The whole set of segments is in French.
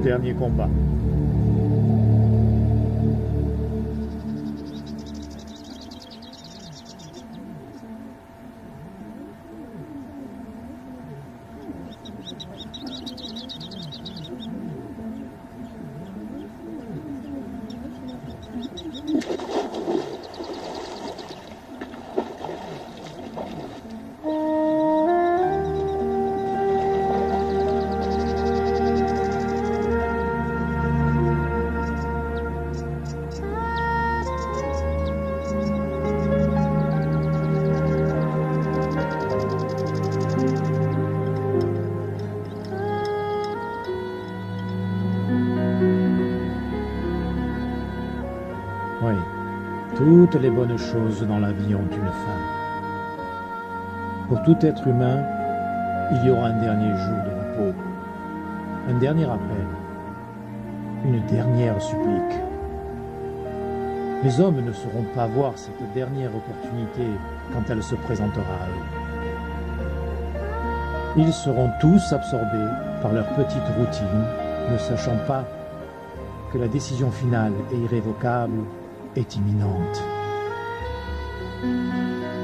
dernier combat. Oui, toutes les bonnes choses dans la vie ont une fin. Pour tout être humain, il y aura un dernier jour de repos, un dernier appel, une dernière supplique. Les hommes ne sauront pas voir cette dernière opportunité quand elle se présentera à eux. Ils seront tous absorbés par leur petite routine, ne sachant pas que la décision finale et irrévocable est imminente.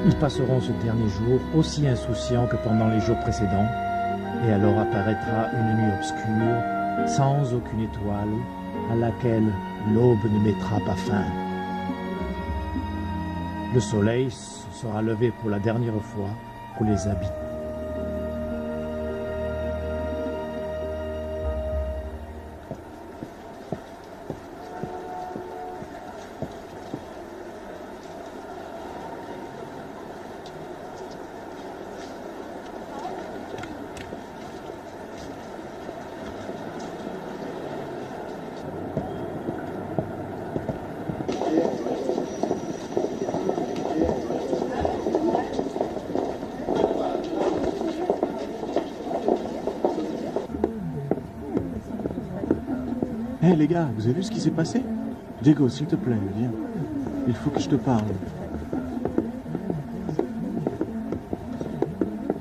Ils passeront ce dernier jour aussi insouciants que pendant les jours précédents, et alors apparaîtra une nuit obscure, sans aucune étoile, à laquelle l'aube ne mettra pas fin. Le soleil se sera levé pour la dernière fois pour les habitants. Hé les gars, vous avez vu ce qui s'est passé? Diego, s'il te plaît, viens. Il faut que je te parle.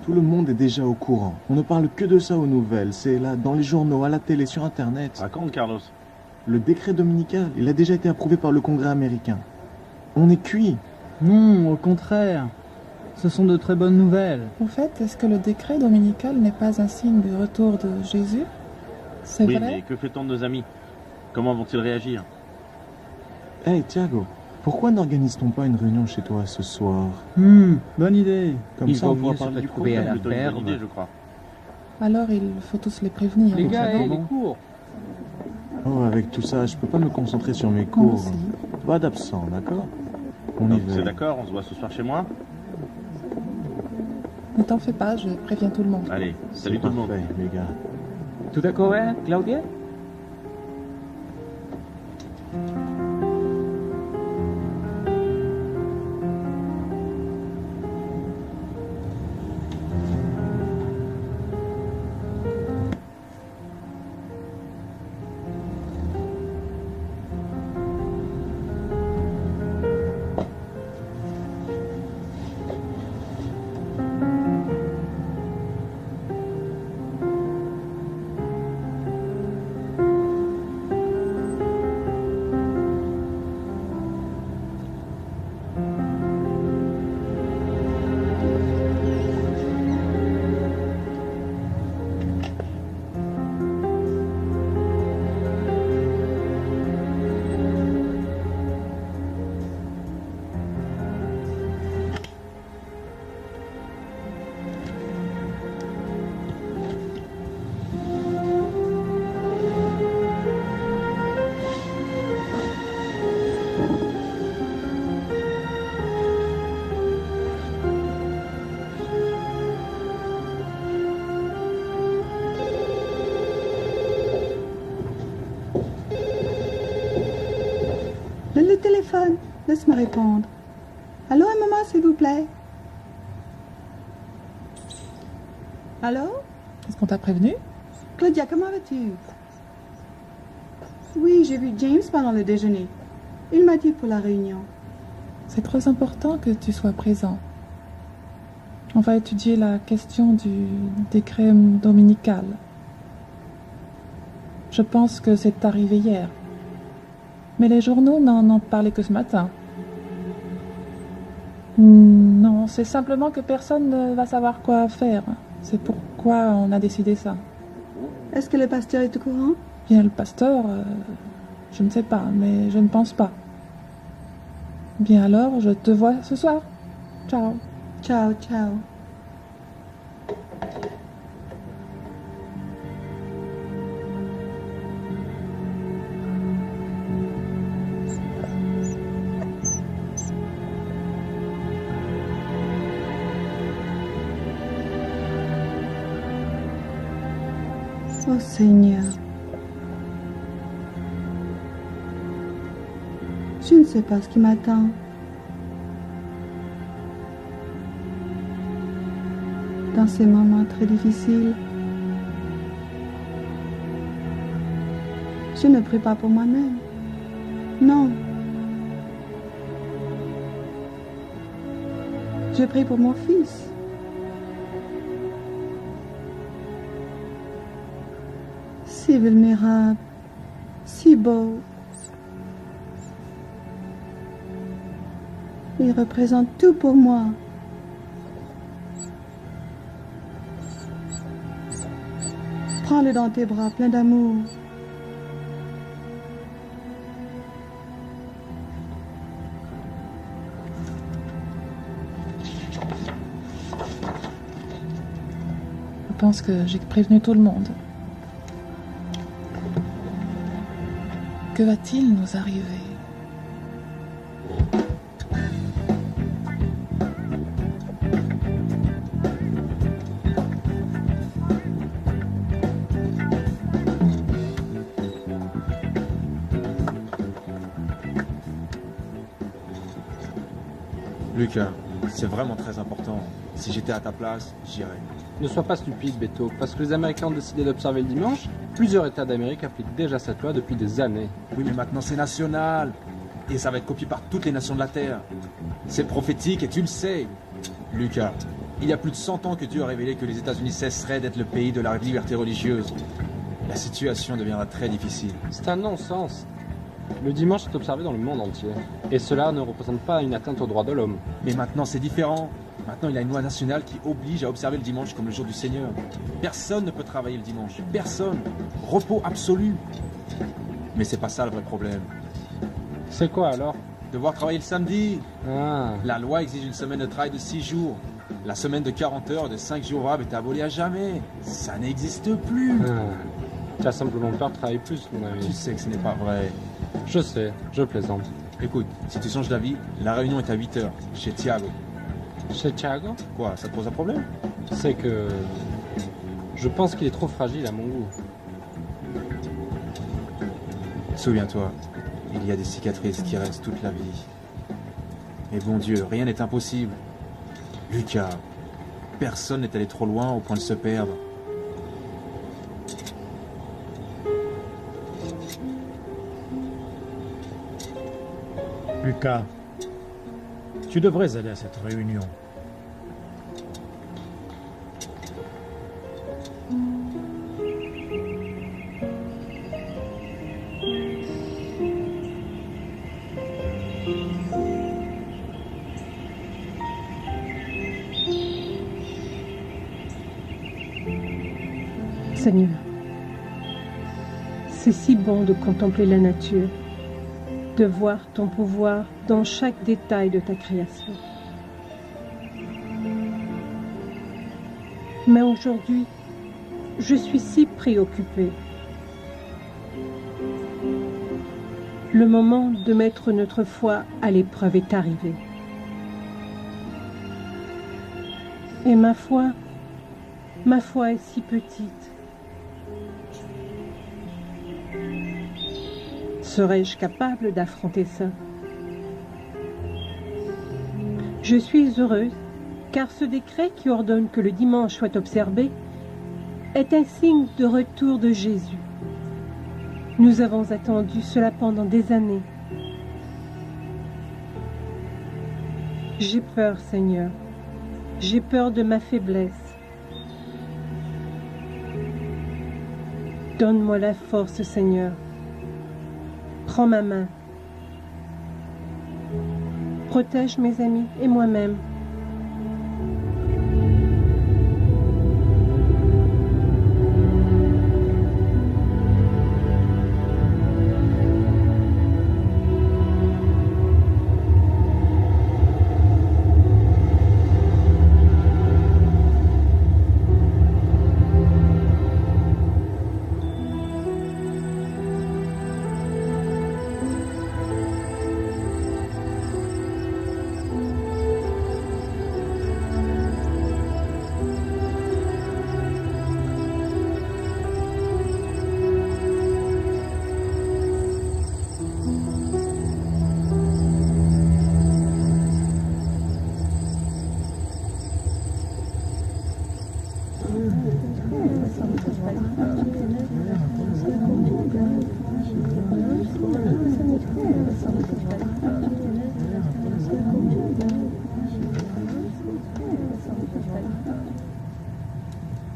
Tout le monde est déjà au courant. On ne parle que de ça aux nouvelles. C'est là, dans les journaux, à la télé, sur Internet. Raconte, Carlos. Le décret dominical, il a déjà été approuvé par le Congrès américain. On est cuit. Non, au contraire. Ce sont de très bonnes nouvelles. Au fait, est-ce que le décret dominical n'est pas un signe du retour de Jésus? C'est Oui, vrai? mais que fait-on de nos amis? Comment vont-ils réagir? Hé, Thiago, pourquoi n'organise-t-on pas une réunion chez toi ce soir? Bonne idée. Comme Il ça, vaut on pourra mieux se parler du retrouver à problème. la Plutôt une bonne ferme. idée, je crois. Alors il faut tous les prévenir. Les vous gars, savez. les cours. Oh, avec tout ça, je peux pas me concentrer sur mes Moi cours. aussi. Pas d'absent, d'accord? On y Donc, va. c'est d'accord, on se voit ce soir chez moi? Ne t'en fais pas, je préviens tout le monde. Allez, C'est salut tout le monde. parfait, les gars. Tout d'accord, hein, Claudia? Le téléphone, laisse-moi répondre. Allô, un moment, s'il vous plaît. Allô? Est-ce qu'on t'a prévenu? Claudia, comment vas-tu? Oui, j'ai vu James pendant le déjeuner. Il m'a dit pour la réunion. C'est très important que tu sois présent. On va étudier la question du décret dominical. Je pense que c'est arrivé hier. Mais les journaux n'en ont parlé que ce matin. Non, c'est simplement que personne ne va savoir quoi faire. C'est pourquoi on a décidé ça. Est-ce que le pasteur est au courant? Bien, le pasteur, je ne sais pas, mais je ne pense pas. Bien alors, je te vois ce soir. Ciao. Ciao, ciao. Oh Seigneur, je ne sais pas ce qui m'attend. Dans ces moments très difficiles, je ne prie pas pour moi-même. Non. Je prie pour mon fils. Si vulnérable, si beau. Il représente tout pour moi. Prends-le dans tes bras pleins d'amour. Je pense que j'ai prévenu tout le monde. Que va-t-il nous arriver? Lucas, c'est vraiment très important. Si j'étais à ta place, j'irais. Ne sois pas stupide, Beto. Parce que les Américains ont décidé d'observer le dimanche, plusieurs États d'Amérique appliquent déjà cette loi depuis des années. Oui, mais maintenant c'est national. Et ça va être copié par toutes les nations de la Terre. C'est prophétique et tu le sais. Lucas, il y a plus de 100 ans que Dieu a révélé que les États-Unis cesseraient d'être le pays de la liberté religieuse. La situation deviendra très difficile. C'est un non-sens. Le dimanche est observé dans le monde entier. Et cela ne représente pas une atteinte aux droits de l'homme. Mais maintenant c'est différent. Maintenant il y a une loi nationale qui oblige à observer le dimanche comme le jour du Seigneur. Personne ne peut travailler le dimanche. Personne. Repos absolu. Mais c'est pas ça le vrai problème. C'est quoi alors? Devoir travailler le samedi. Ah, La loi exige une semaine de travail de 6 jours. La semaine de 40 heures de 5 jours ouvrables est abolie à jamais. Ça n'existe plus. Tu as simplement peur de travailler plus, mon Tu ami. sais que ce n'est pas vrai. Je sais, je plaisante. Écoute, si tu changes d'avis, la réunion est à 8 heures, chez Thiago. Chez Thiago, Quoi, ça te pose un problème? c'est que... Je pense qu'il est trop fragile à mon goût. Souviens-toi, il y a des cicatrices qui restent toute la vie. Mais bon Dieu, rien n'est impossible. Lucas, personne n'est allé trop loin au point de se perdre. Lucas, tu devrais aller à cette réunion. Seigneur, c'est si bon de contempler la nature, de voir ton pouvoir dans chaque détail de ta création. Mais aujourd'hui, je suis si préoccupée. Le moment de mettre notre foi à l'épreuve est arrivé. Et ma foi est si petite. Serais-je capable d'affronter ça? Je suis heureuse car ce décret qui ordonne que le dimanche soit observé est un signe de retour de Jésus. Nous avons attendu cela pendant des années. J'ai peur, Seigneur. J'ai peur de ma faiblesse, Donne-moi la force, Seigneur. Prends ma main. Protège mes amis et moi-même.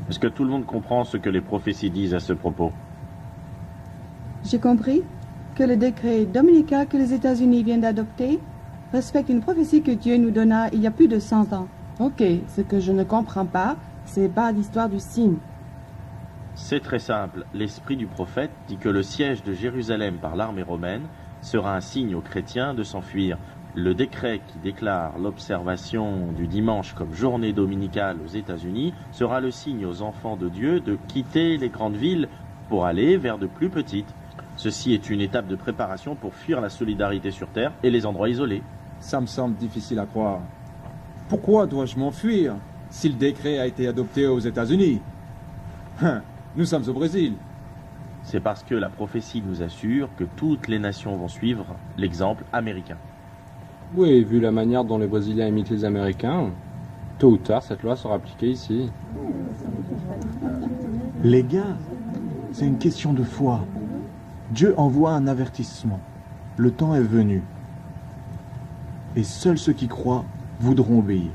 Est-ce que tout le monde comprend ce que les prophéties disent à ce propos? J'ai compris que le décret dominical que les États-Unis viennent d'adopter respecte une prophétie que Dieu nous donna il y a plus de 100 ans. Ok, ce que je ne comprends pas, c'est pas l'histoire du signe. C'est très simple. L'esprit du prophète dit que le siège de Jérusalem par l'armée romaine sera un signe aux chrétiens de s'enfuir. Le décret qui déclare l'observation du dimanche comme journée dominicale aux États-Unis sera le signe aux enfants de Dieu de quitter les grandes villes pour aller vers de plus petites. Ceci est une étape de préparation pour fuir la solidarité sur Terre et les endroits isolés. Ça me semble difficile à croire. Pourquoi dois-je m'enfuir si le décret a été adopté aux États-Unis? Nous sommes au Brésil. C'est parce que la prophétie nous assure que toutes les nations vont suivre l'exemple américain. Oui, vu la manière dont les Brésiliens imitent les Américains, tôt ou tard, cette loi sera appliquée ici. Les gars, c'est une question de foi. Dieu envoie un avertissement. Le temps est venu. Et seuls ceux qui croient voudront obéir.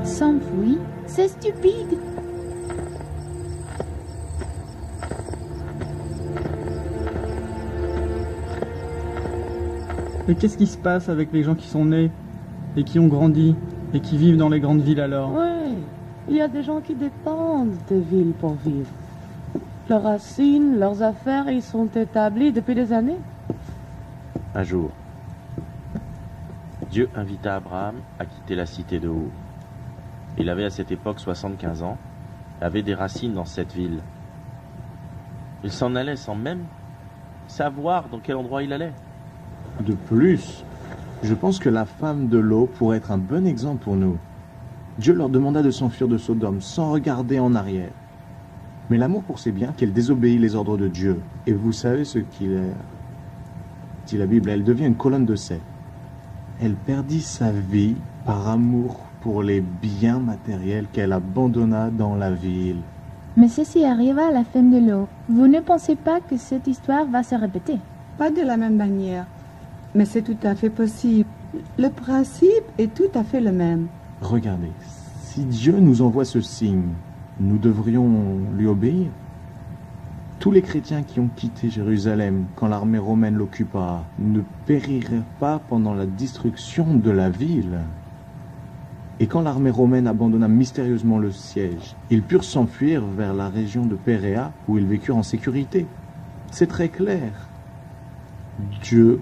S'enfuir, c'est stupide. Mais qu'est-ce qui se passe avec les gens qui sont nés et qui ont grandi et qui vivent dans les grandes villes alors? Oui, il y a des gens qui dépendent des villes pour vivre. Leurs racines, leurs affaires, ils sont établis depuis des années. Un jour, Dieu invita Abraham à quitter la cité de Our. Il avait à cette époque 75 ans, avait des racines dans cette ville. Il s'en allait sans même savoir dans quel endroit il allait. De plus, je pense que la femme de Lot pourrait être un bon exemple pour nous. Dieu leur demanda de s'enfuir de Sodome sans regarder en arrière. Mais l'amour pour ses biens qu'elle désobéit les ordres de Dieu. Et vous savez ce qu'il est. Dit la Bible, elle devient une colonne de sel. Elle perdit sa vie par amour pour les biens matériels qu'elle abandonna dans la ville. Mais ceci arriva à la femme de Lot. Vous ne pensez pas que cette histoire va se répéter? Pas de la même manière, mais c'est tout à fait possible. Le principe est tout à fait le même. Regardez, si Dieu nous envoie ce signe, nous devrions lui obéir. Tous les chrétiens qui ont quitté Jérusalem quand l'armée romaine l'occupa ne périraient pas pendant la destruction de la ville. Et quand l'armée romaine abandonna mystérieusement le siège, ils purent s'enfuir vers la région de Péréa où ils vécurent en sécurité. C'est très clair. Dieu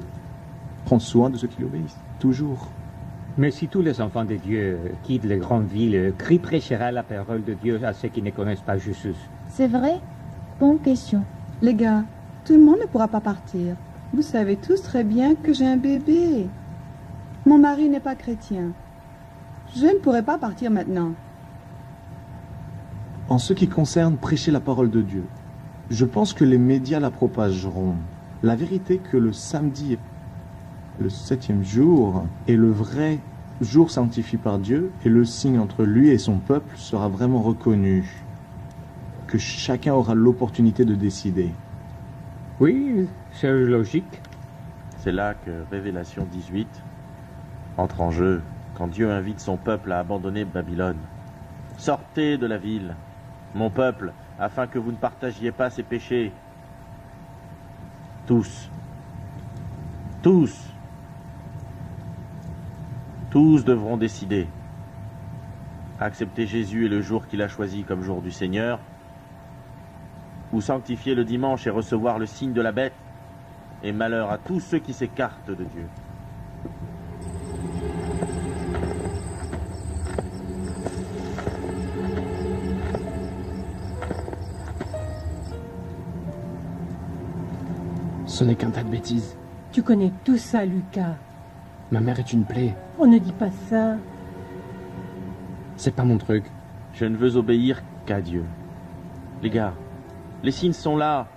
prend soin de ceux qui l'obéissent, toujours. Mais si tous les enfants de Dieu quittent les grandes villes, qui prêchera la parole de Dieu à ceux qui ne connaissent pas Jésus? C'est vrai? Bonne question. Les gars, tout le monde ne pourra pas partir. Vous savez tous très bien que j'ai un bébé. Mon mari n'est pas chrétien. Je ne pourrai pas partir maintenant. En ce qui concerne prêcher la parole de Dieu, je pense que les médias la propageront. La vérité que le samedi, le 7e jour, est le vrai jour sanctifié par Dieu et le signe entre lui et son peuple sera vraiment reconnu. Que chacun aura l'opportunité de décider. Oui, c'est logique. C'est là que Révélation 18 entre en jeu, quand Dieu invite son peuple à abandonner Babylone. Sortez de la ville, mon peuple, afin que vous ne partagiez pas ses péchés. Tous. Tous. Tous devront décider. Accepter Jésus et le jour qu'il a choisi comme jour du Seigneur, ou sanctifier le dimanche et recevoir le signe de la bête, et malheur à tous ceux qui s'écartent de Dieu. Ce n'est qu'un tas de bêtises. Tu connais tout ça, Lucas. Ma mère est une plaie. On ne dit pas ça. C'est pas mon truc. Je ne veux obéir qu'à Dieu. Les gars, les signes sont là.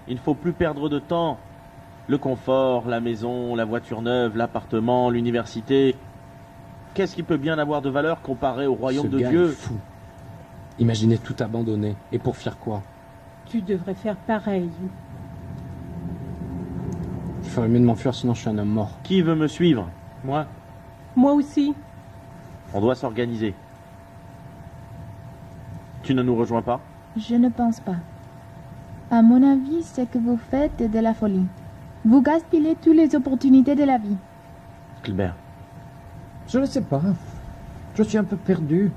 Il ne faut plus perdre de temps. Le confort, la maison, la voiture neuve, l'appartement, l'université. Qu'est-ce qui peut bien avoir de valeur comparé au royaume de Ce gars Dieu? est fou. Imaginez tout abandonner. Et pour faire quoi? Tu devrais faire pareil. Je ferais mieux de m'enfuir, sinon je suis un homme mort. Qui veut me suivre? Moi? Moi aussi. On doit s'organiser. Tu ne nous rejoins pas? Je ne pense pas. À mon avis, ce que vous faites est de la folie. Vous gaspillez toutes les opportunités de la vie. Gilbert. Je ne sais pas. Je suis un peu perdu.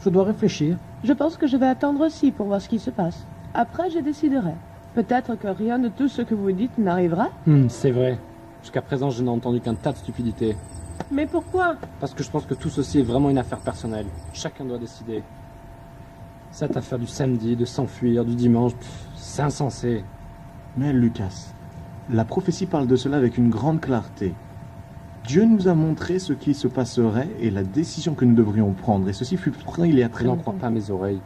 Je dois réfléchir. Je pense que je vais attendre aussi pour voir ce qui se passe. Après, je déciderai. Peut-être que rien de tout ce que vous dites n'arrivera. C'est vrai. Jusqu'à présent, je n'ai entendu qu'un tas de stupidités. Mais pourquoi? Parce que je pense que tout ceci est vraiment une affaire personnelle. Chacun doit décider. Cette affaire du samedi, de s'enfuir, du dimanche, c'est insensé. Mais Lucas, la prophétie parle de cela avec une grande clarté. Dieu nous a montré ce qui se passerait et la décision que nous devrions prendre. Et ceci fut pris il y a très Je n'en longtemps. crois pas mes oreilles.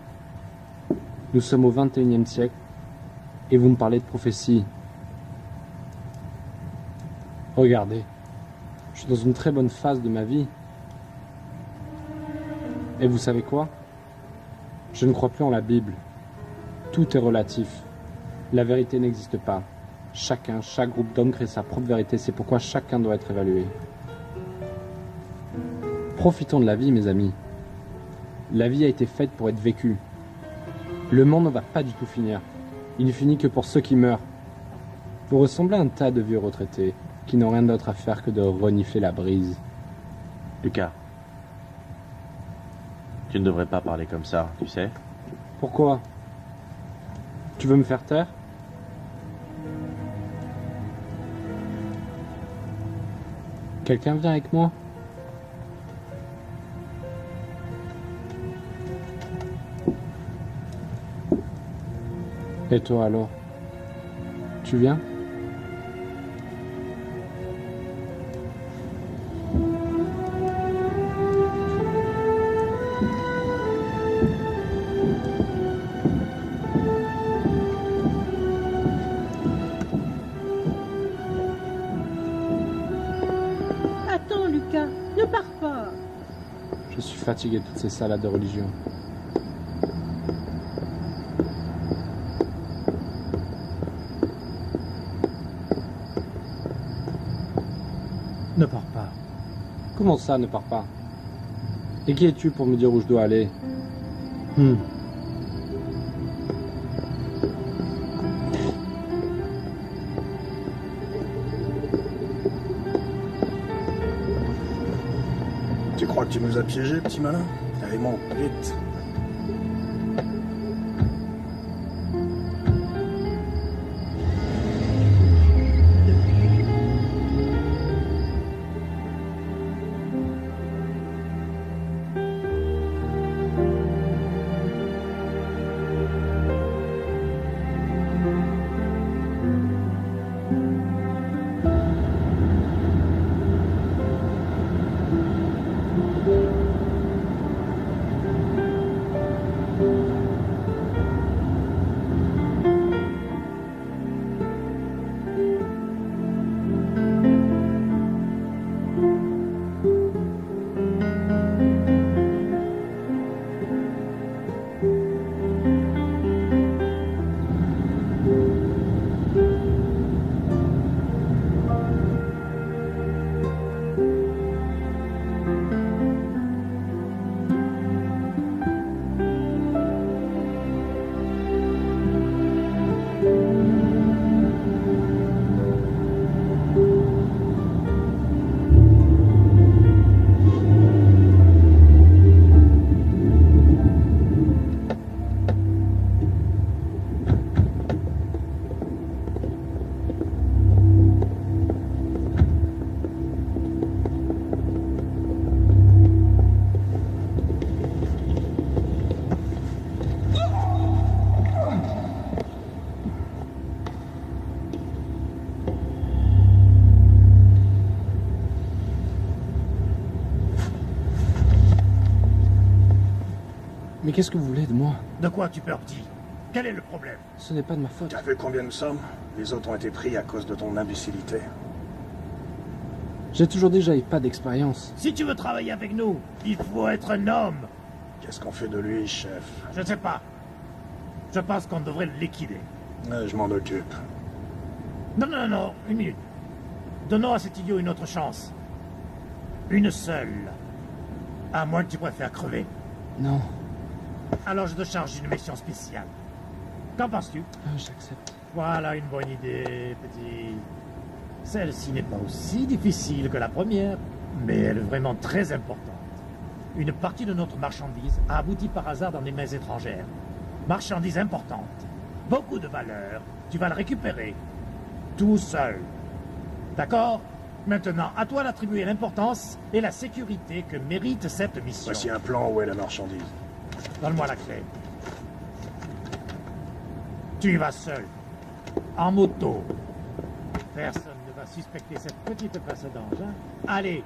Nous sommes au XXIe siècle et vous me parlez de prophétie. Regardez, je suis dans une très bonne phase de ma vie. Et vous savez quoi? Je ne crois plus en la Bible. Tout est relatif. La vérité n'existe pas. Chacun, chaque groupe d'hommes crée sa propre vérité. C'est pourquoi chacun doit être évalué. Profitons de la vie, mes amis. La vie a été faite pour être vécue. Le monde ne va pas du tout finir. Il ne finit que pour ceux qui meurent. Vous ressemblez à un tas de vieux retraités qui n'ont rien d'autre à faire que de renifler la brise. Lucas. Tu ne devrais pas parler comme ça, tu sais. Pourquoi? Tu veux me faire taire? Quelqu'un vient avec moi? Et toi alors? Tu viens? Attends, Lucas, ne pars pas. Je suis fatigué de toutes ces salades de religion. Ne pars pas. Comment ça, ne pars pas? Et qui es-tu pour me dire où je dois aller? Tu crois que tu nous as piégés, petit malin? Allez, monte, vite. Mais qu'est-ce que vous voulez de moi? De quoi tu peur, petit? Quel est le problème? Ce n'est pas de ma faute. Tu as vu combien nous sommes? Les autres ont été pris à cause de ton imbécilité. J'ai toujours déjà eu pas d'expérience. Si tu veux travailler avec nous, il faut être un homme. Qu'est-ce qu'on fait de lui, chef? Je ne sais pas. Je pense qu'on devrait le liquider. Je m'en occupe. Non, une minute. Donnons à cet idiot une autre chance. Une seule. À moins que tu préfères crever. Non. Alors je te charge d'une mission spéciale. Qu'en penses-tu? J'accepte. Voilà une bonne idée, petit. Celle-ci n'est pas aussi difficile que la première, mais elle est vraiment très importante. Une partie de notre marchandise a abouti par hasard dans des mains étrangères. Marchandise importante. Beaucoup de valeur. Tu vas le récupérer. Tout seul. D'accord? Maintenant, à toi d'attribuer l'importance et la sécurité que mérite cette mission. Voici un plan où est la marchandise. Donne-moi la clé. Tu y vas seul. En moto. Personne ne va suspecter cette petite face d'ange, hein? Allez,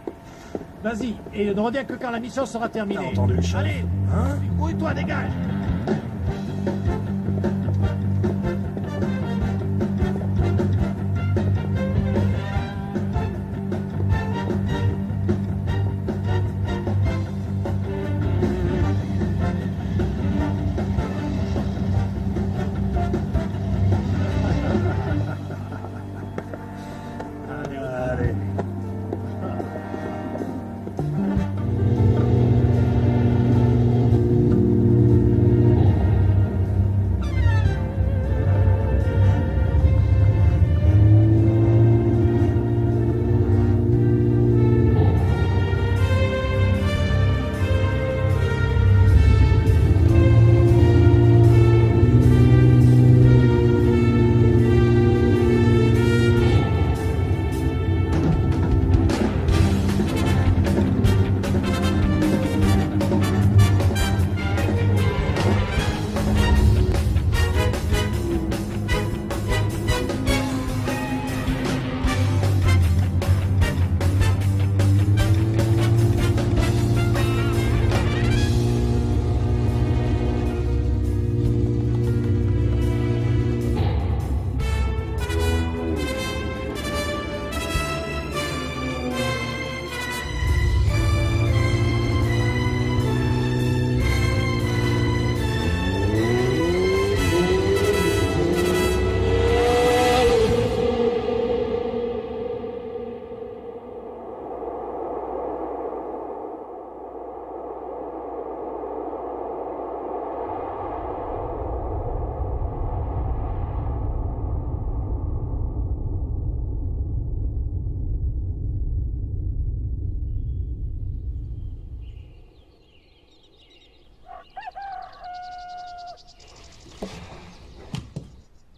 vas-y, et ne reviens que quand la mission sera terminée. T'as entendu, chef? Allez, hein? Grouille-toi, dégage. Allez.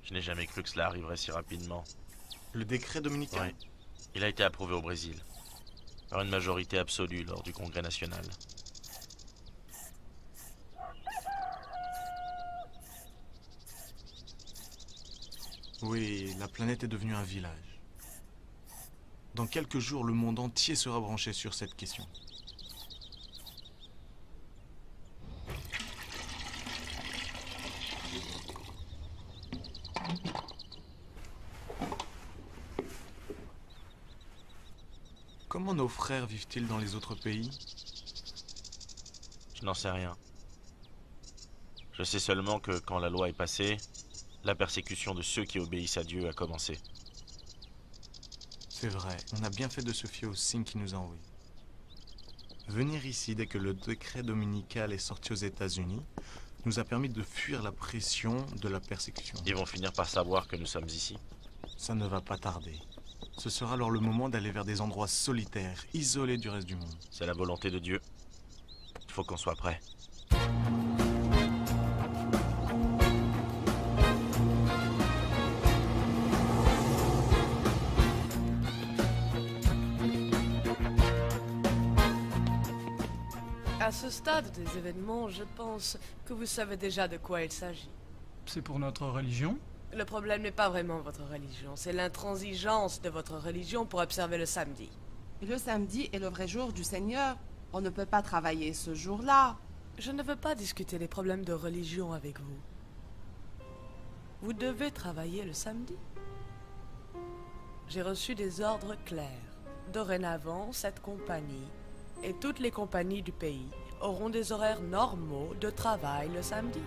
Je n'ai jamais cru que cela arriverait si rapidement. Le décret dominical? Oui. Il a été approuvé au Brésil, par une majorité absolue lors du Congrès national. Oui, la planète est devenue un village. Dans quelques jours, le monde entier sera branché sur cette question. Comment nos frères vivent-ils dans les autres pays? Je n'en sais rien. Je sais seulement que quand la loi est passée, la persécution de ceux qui obéissent à Dieu a commencé. C'est vrai, on a bien fait de se fier au signe qu'il nous a envoyé. Venir ici dès que le décret dominical est sorti aux États-Unis nous a permis de fuir la pression de la persécution. Ils vont finir par savoir que nous sommes ici. Ça ne va pas tarder. Ce sera alors le moment d'aller vers des endroits solitaires, isolés du reste du monde. C'est la volonté de Dieu. Il faut qu'on soit prêt. À ce stade des événements, je pense que vous savez déjà de quoi il s'agit. C'est pour notre religion? Le problème n'est pas vraiment votre religion, c'est l'intransigeance de votre religion pour observer le samedi. Et le samedi est le vrai jour du Seigneur. On ne peut pas travailler ce jour-là. Je ne veux pas discuter des problèmes de religion avec vous. Vous devez travailler le samedi. J'ai reçu des ordres clairs. Dorénavant, cette compagnie et toutes les compagnies du pays auront des horaires normaux de travail le samedi.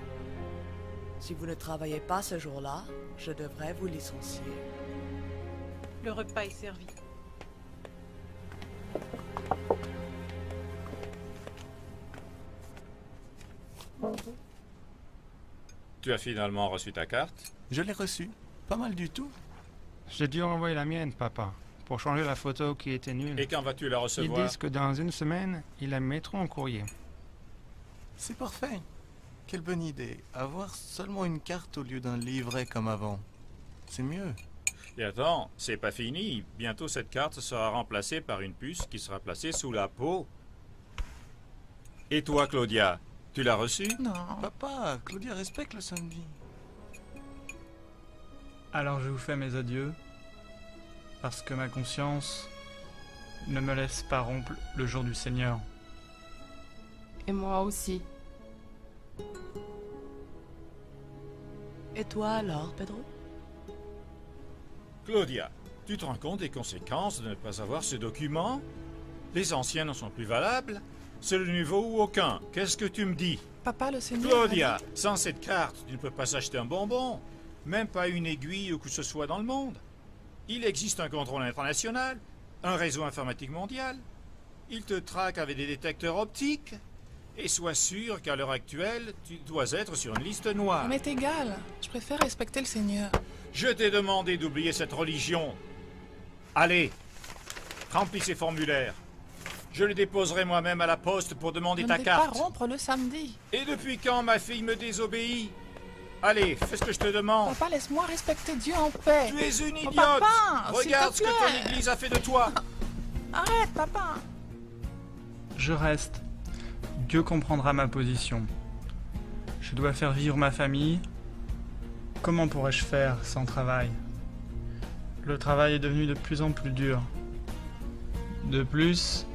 Si vous ne travaillez pas ce jour-là, je devrais vous licencier. Le repas est servi. Tu as finalement reçu ta carte? Je l'ai reçue. Pas mal du tout. J'ai dû envoyer la mienne, papa, pour changer la photo qui était nulle. Et quand vas-tu la Ils recevoir? disent que dans une semaine, ils la mettront en courrier. C'est parfait. Quelle bonne idée. Avoir seulement une carte au lieu d'un livret comme avant. C'est mieux. Et attends, c'est pas fini. Bientôt cette carte sera remplacée par une puce qui sera placée sous la peau. Et toi, Claudia, tu l'as reçue? Non. Papa, Claudia respecte le samedi. Alors je vous fais mes adieux, parce que ma conscience ne me laisse pas rompre le jour du Seigneur. Et moi aussi. Et toi alors, Pedro? Claudia, tu te rends compte des conséquences de ne pas avoir ce document? Les anciens ne sont plus valables. C'est le nouveau ou aucun. Qu'est-ce que tu me dis? Papa, le Seigneur... Claudia, sans cette carte, tu ne peux pas s'acheter un bonbon. Même pas une aiguille ou que ce soit dans le monde. Il existe un contrôle international, un réseau informatique mondial. Il te traque avec des détecteurs optiques. Et sois sûr qu'à l'heure actuelle, tu dois être sur une liste noire. Mais c'est égal. Je préfère respecter le Seigneur. Je t'ai demandé d'oublier cette religion. Allez, remplis ces formulaires. Je les déposerai moi-même à la poste pour demander ta carte. Je ne vais pas rompre le samedi. Et depuis quand ma fille me désobéit? Allez, fais ce que je te demande. Papa, laisse-moi respecter Dieu en paix. Tu es une idiote. Papa, regarde ce s'il te que plaît. ton église a fait de toi. Arrête, papa. Je reste. Dieu comprendra ma position. Je dois faire vivre ma famille. Comment pourrais-je faire sans travail? Le travail est devenu de plus en plus dur. De plus,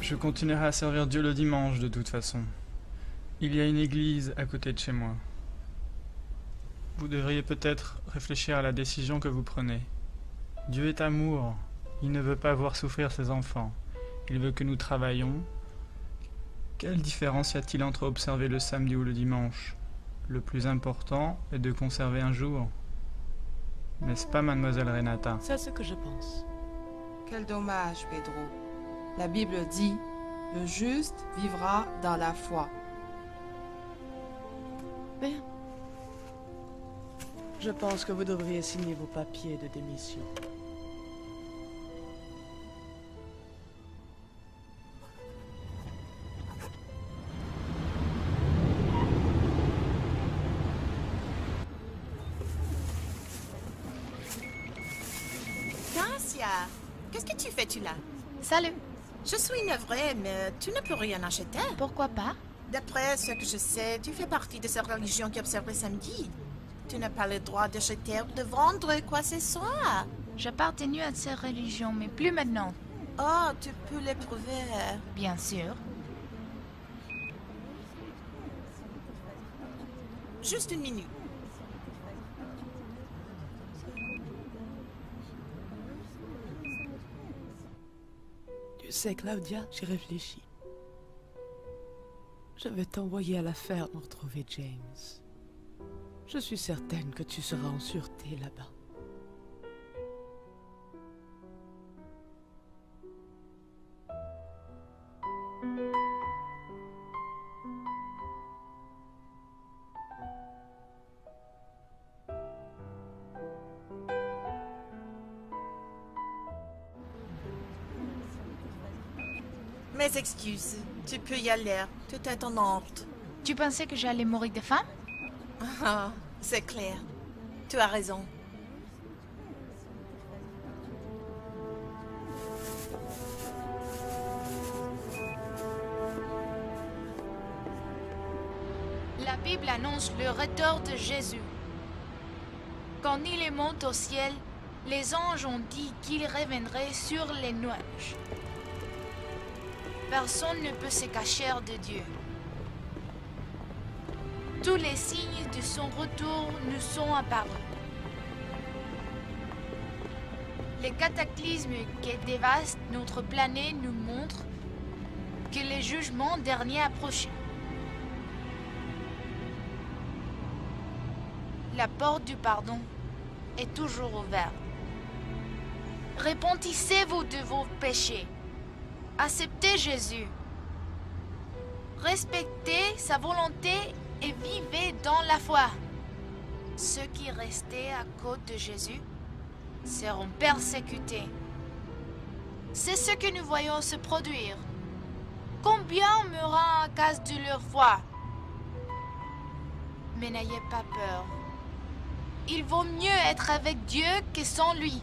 je continuerai à servir Dieu le dimanche de toute façon. Il y a une église à côté de chez moi. Vous devriez peut-être réfléchir à la décision que vous prenez. Dieu est amour. Il ne veut pas voir souffrir ses enfants. Il veut que nous travaillions. Quelle différence y a-t-il entre observer le samedi ou le dimanche? Le plus important est de conserver un jour. N'est-ce pas, mademoiselle Renata? C'est ce que je pense. Quel dommage, Pedro. La Bible dit, le juste vivra dans la foi. Bien. Je pense que vous devriez signer vos papiers de démission. Garcia, qu'est-ce que tu fais-tu là? Salut. Je suis navrée, mais tu ne peux rien acheter. Pourquoi pas? D'après ce que je sais, tu fais partie de cette religion qui observe le samedi. Tu n'as pas le droit d'acheter ou de vendre quoi que ce soit. J'appartenais à cette religion, mais plus maintenant. Oh, tu peux l'éprouver. Bien sûr. Juste une minute. Tu sais, Claudia, j'ai réfléchi. Je vais t'envoyer à la ferme retrouver James. Je suis certaine que tu seras en sûreté là-bas. Mes excuses. Tu peux y aller. Tout est en ordre. Tu pensais que j'allais mourir de faim? Ah, c'est clair. Tu as raison. La Bible annonce le retour de Jésus. Quand il est monté au ciel, les anges ont dit qu'il reviendrait sur les nuages. Personne ne peut se cacher de Dieu. tous les signes de son retour nous sont apparus. Les cataclysmes qui dévastent notre planète nous montrent que le jugement dernier approche. La porte du pardon est toujours ouverte. Repentissez-vous de vos péchés. Acceptez Jésus. Respectez sa volonté et vivez dans la foi. Ceux qui restaient à côté de Jésus seront persécutés. C'est ce que nous voyons se produire. Combien mourront à cause de leur foi? Mais n'ayez pas peur. Il vaut mieux être avec Dieu que sans lui.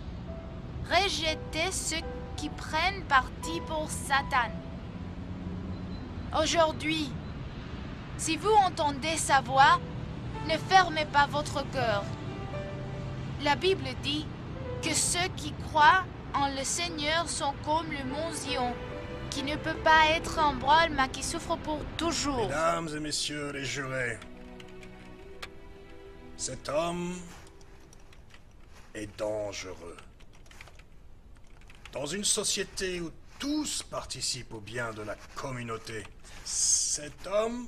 Rejetez ceux qui prennent parti pour Satan. Aujourd'hui, si vous entendez sa voix, ne fermez pas votre cœur. La Bible dit que ceux qui croient en le Seigneur sont comme le mont Zion, qui ne peut pas être en branle, mais qui souffre pour toujours. Mesdames et messieurs les jurés, cet homme est dangereux. Dans une société où tous participent au bien de la communauté, cet homme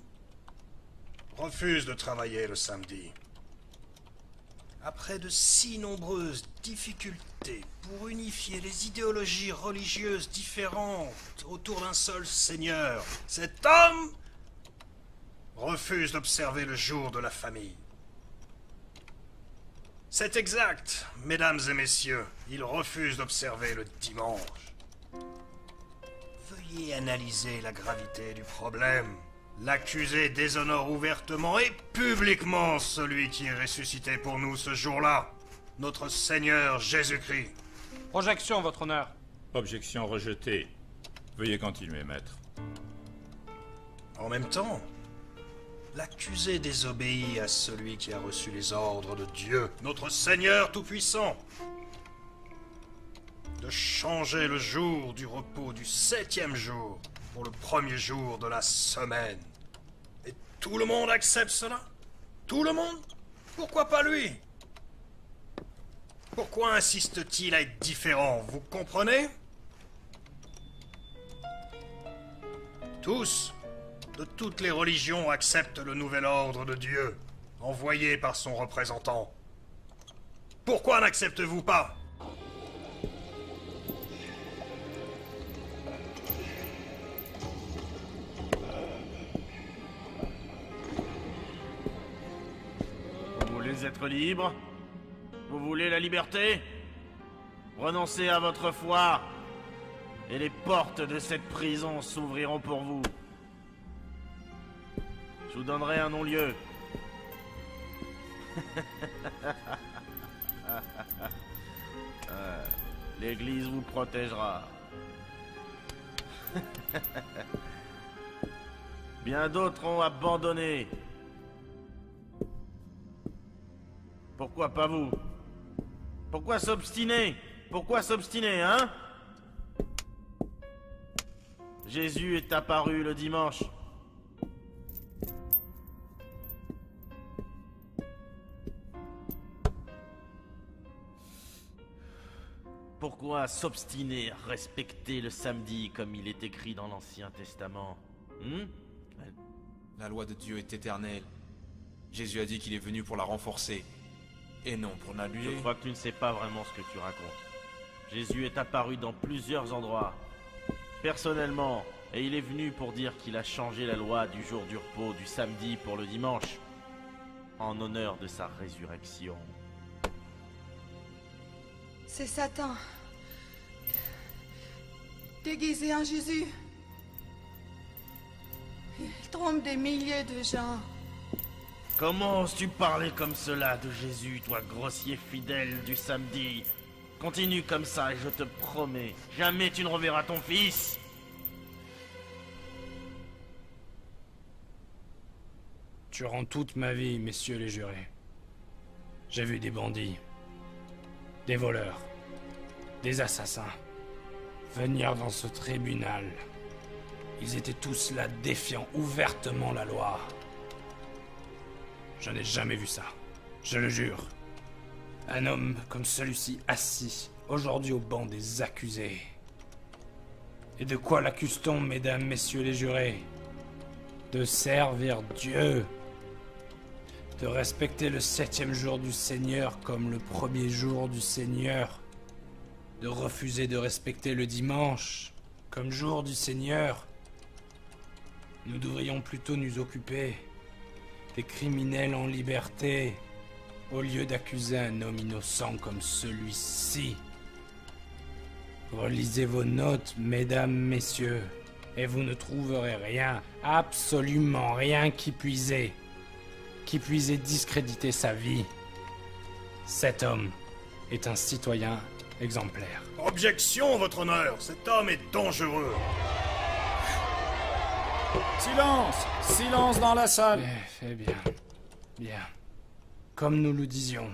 refuse de travailler le samedi. Après de si nombreuses difficultés pour unifier les idéologies religieuses différentes autour d'un seul Seigneur, cet homme refuse d'observer le jour de la famille. C'est exact, mesdames et messieurs, il refuse d'observer le dimanche. Veuillez analyser la gravité du problème. L'accusé déshonore ouvertement et publiquement celui qui est ressuscité pour nous ce jour-là, notre Seigneur Jésus-Christ. Objection, votre honneur. Objection rejetée. Veuillez continuer, maître. En même temps, l'accusé désobéit à celui qui a reçu les ordres de Dieu, notre Seigneur Tout-Puissant, de changer le jour du repos du 7e jour pour le premier jour de la semaine. Et tout le monde accepte cela? Tout le monde? Pourquoi pas lui? Pourquoi insiste-t-il à être différent? Vous comprenez? Tous, de toutes les religions, acceptent le nouvel ordre de Dieu, envoyé par son représentant. Pourquoi n'acceptez-vous pas? Vous voulez être libre? Vous voulez la liberté? Renoncez à votre foi, et les portes de cette prison s'ouvriront pour vous. Je vous donnerai un non-lieu. L'Église vous protégera. Bien d'autres ont abandonné. Pourquoi pas vous? Pourquoi s'obstiner? Pourquoi s'obstiner, hein? Jésus est apparu le dimanche. Pourquoi s'obstiner à respecter le samedi comme il est écrit dans l'Ancien Testament? La loi de Dieu est éternelle. Jésus a dit qu'il est venu pour la renforcer, et non pour l'annuler. Je crois que tu ne sais pas vraiment ce que tu racontes. Jésus est apparu dans plusieurs endroits, personnellement, et il est venu pour dire qu'il a changé la loi du jour du repos du samedi pour le dimanche, en honneur de sa résurrection. C'est Satan, déguisé en Jésus. Il trompe des milliers de gens. Comment oses-tu parler comme cela de Jésus, toi grossier fidèle du samedi? Continue comme ça et je te promets, jamais tu ne reverras ton fils. Durant toute ma vie, messieurs les jurés, j'ai vu des bandits, des voleurs, des assassins venir dans ce tribunal. Ils étaient tous là défiant ouvertement la loi. Je n'ai jamais vu ça. Je le jure. Un homme comme celui-ci assis, aujourd'hui au banc des accusés. Et de quoi l'accuse-t-on, mesdames, messieurs les jurés? De servir Dieu. De respecter le 7e jour du Seigneur comme le premier jour du Seigneur. De refuser de respecter le dimanche comme jour du Seigneur. Nous devrions plutôt nous occuper des criminels en liberté, au lieu d'accuser un homme innocent comme celui-ci. Relisez vos notes, mesdames, messieurs, et vous ne trouverez rien, absolument rien qui puisse discréditer sa vie. Cet homme est un citoyen exemplaire. Objection, votre honneur, cet homme est dangereux. Silence! Silence dans la salle! Eh bien. Bien. Comme nous le disions,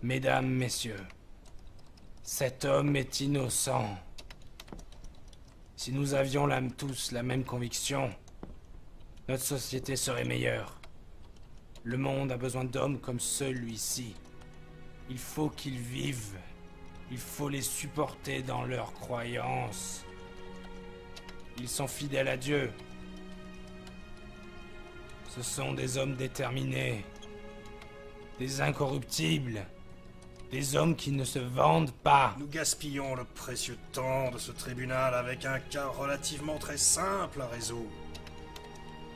mesdames, messieurs, cet homme est innocent. Si nous avions tous la même conviction, notre société serait meilleure. Le monde a besoin d'hommes comme celui-ci. Il faut qu'ils vivent. Il faut les supporter dans leurs croyances. Ils sont fidèles à Dieu. Ce sont des hommes déterminés, des incorruptibles, des hommes qui ne se vendent pas. Nous gaspillons le précieux temps de ce tribunal avec un cas relativement très simple à résoudre.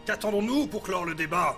Qu'attendons-nous pour clore le débat?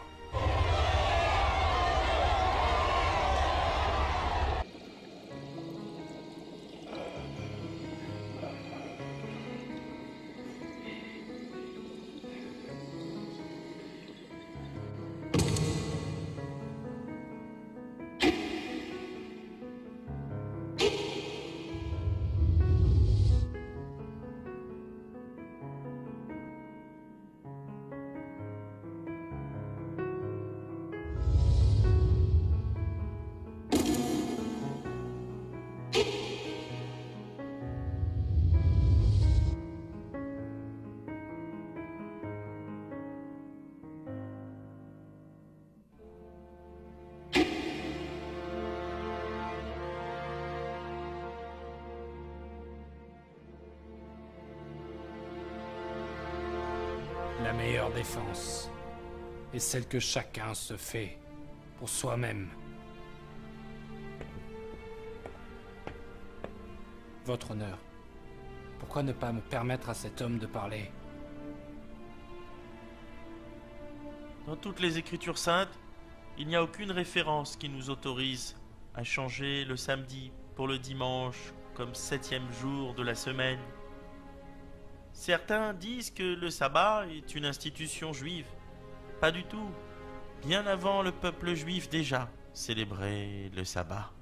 La meilleure défense est celle que chacun se fait pour soi-même. Votre honneur, pourquoi ne pas me permettre à cet homme de parler? Dans toutes les Écritures saintes, il n'y a aucune référence qui nous autorise à changer le samedi pour le dimanche comme 7e jour de la semaine. Certains disent que le sabbat est une institution juive. Pas du tout. Bien avant, le peuple juif déjà célébrait le sabbat.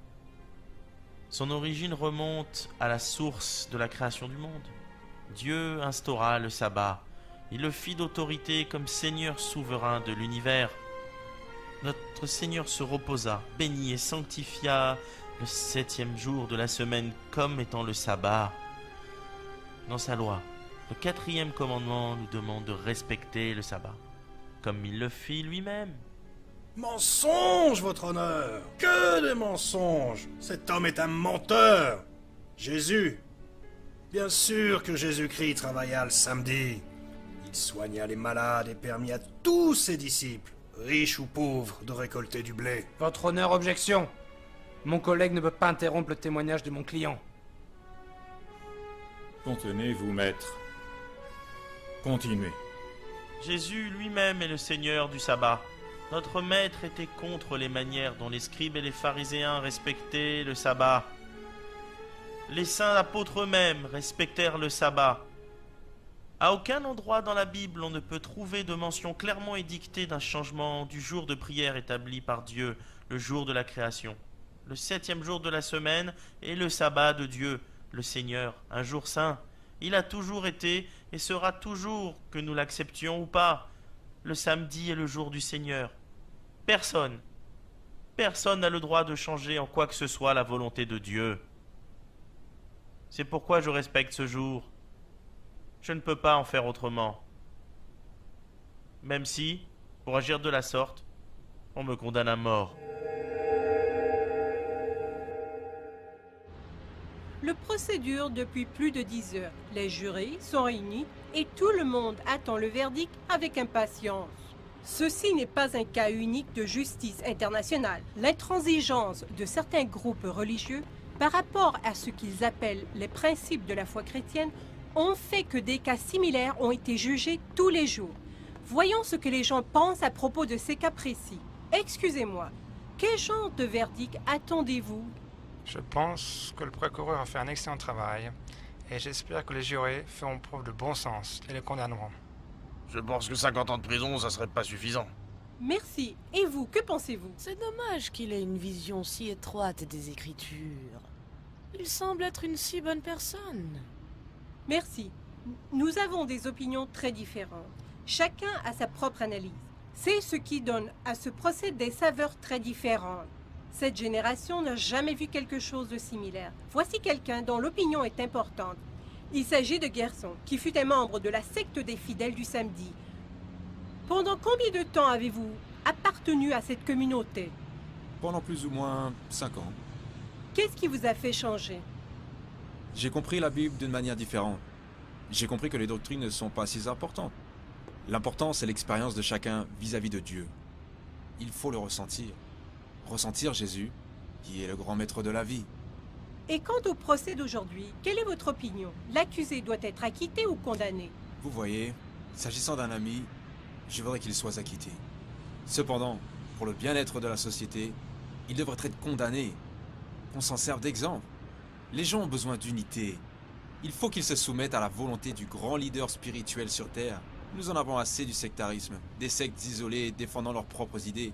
Son origine remonte à la source de la création du monde. Dieu instaura le sabbat. Il le fit d'autorité comme Seigneur souverain de l'univers. Notre Seigneur se reposa, bénit et sanctifia le 7e jour de la semaine comme étant le sabbat. Dans sa loi, le 4e commandement nous demande de respecter le sabbat, comme il le fit lui-même. Mensonge, votre honneur! Que de mensonges! Cet homme est un menteur! Jésus! Bien sûr que Jésus-Christ travailla le samedi. Il soigna les malades et permit à tous ses disciples, riches ou pauvres, de récolter du blé. Votre honneur, objection! Mon collègue ne peut pas interrompre le témoignage de mon client. Contenez-vous, maître. Continuez. Jésus lui-même est le Seigneur du sabbat. Notre maître était contre les manières dont les scribes et les pharisiens respectaient le sabbat. Les saints apôtres eux-mêmes respectèrent le sabbat. À aucun endroit dans la Bible on ne peut trouver de mention clairement édictée d'un changement du jour de prière établi par Dieu, le jour de la création. Le 7e jour de la semaine est le sabbat de Dieu, le Seigneur, un jour saint. Il a toujours été et sera toujours, que nous l'acceptions ou pas. Le samedi est le jour du Seigneur. Personne n'a le droit de changer en quoi que ce soit la volonté de Dieu. C'est pourquoi je respecte ce jour. Je ne peux pas en faire autrement. Même si, pour agir de la sorte, On me condamne à mort. Le procès dure depuis plus de 10 heures. Les jurés sont réunis et tout le monde attend le verdict avec impatience. Ceci n'est pas un cas unique de justice internationale. L'intransigeance de certains groupes religieux par rapport à ce qu'ils appellent les principes de la foi chrétienne ont fait que des cas similaires ont été jugés tous les jours. Voyons ce que les gens pensent à propos de ces cas précis. Excusez-moi, quel genre de verdict attendez-vous? Je pense que le procureur a fait un excellent travail et j'espère que les jurés feront preuve de bon sens et le condamneront. Je pense que 50 ans de prison, ça serait pas suffisant. Merci. Et vous, que pensez-vous? C'est dommage qu'il ait une vision si étroite des Écritures. Il semble être une si bonne personne. Merci. Nous avons des opinions très différentes. Chacun a sa propre analyse. C'est ce qui donne à ce procès des saveurs très différentes. Cette génération n'a jamais vu quelque chose de similaire. Voici quelqu'un dont l'opinion est importante. Il s'agit de Gerson, qui fut un membre de la secte des fidèles du samedi. Pendant combien de temps avez-vous appartenu à cette communauté? Pendant plus ou moins 5 ans. Qu'est-ce qui vous a fait changer? J'ai compris la Bible d'une manière différente. J'ai compris que les doctrines ne sont pas si importantes. L'important, c'est l'expérience de chacun vis-à-vis de Dieu. Il faut le ressentir. Ressentir Jésus, qui est le grand maître de la vie. Et quant au procès d'aujourd'hui, quelle est votre opinion? L'accusé doit être acquitté ou condamné? Vous voyez, s'agissant d'un ami, je voudrais qu'il soit acquitté. Cependant, pour le bien-être de la société, il devrait être condamné. Qu'on s'en serve d'exemple. Les gens ont besoin d'unité. Il faut qu'ils se soumettent à la volonté du grand leader spirituel sur Terre. Nous en avons assez du sectarisme, des sectes isolées défendant leurs propres idées.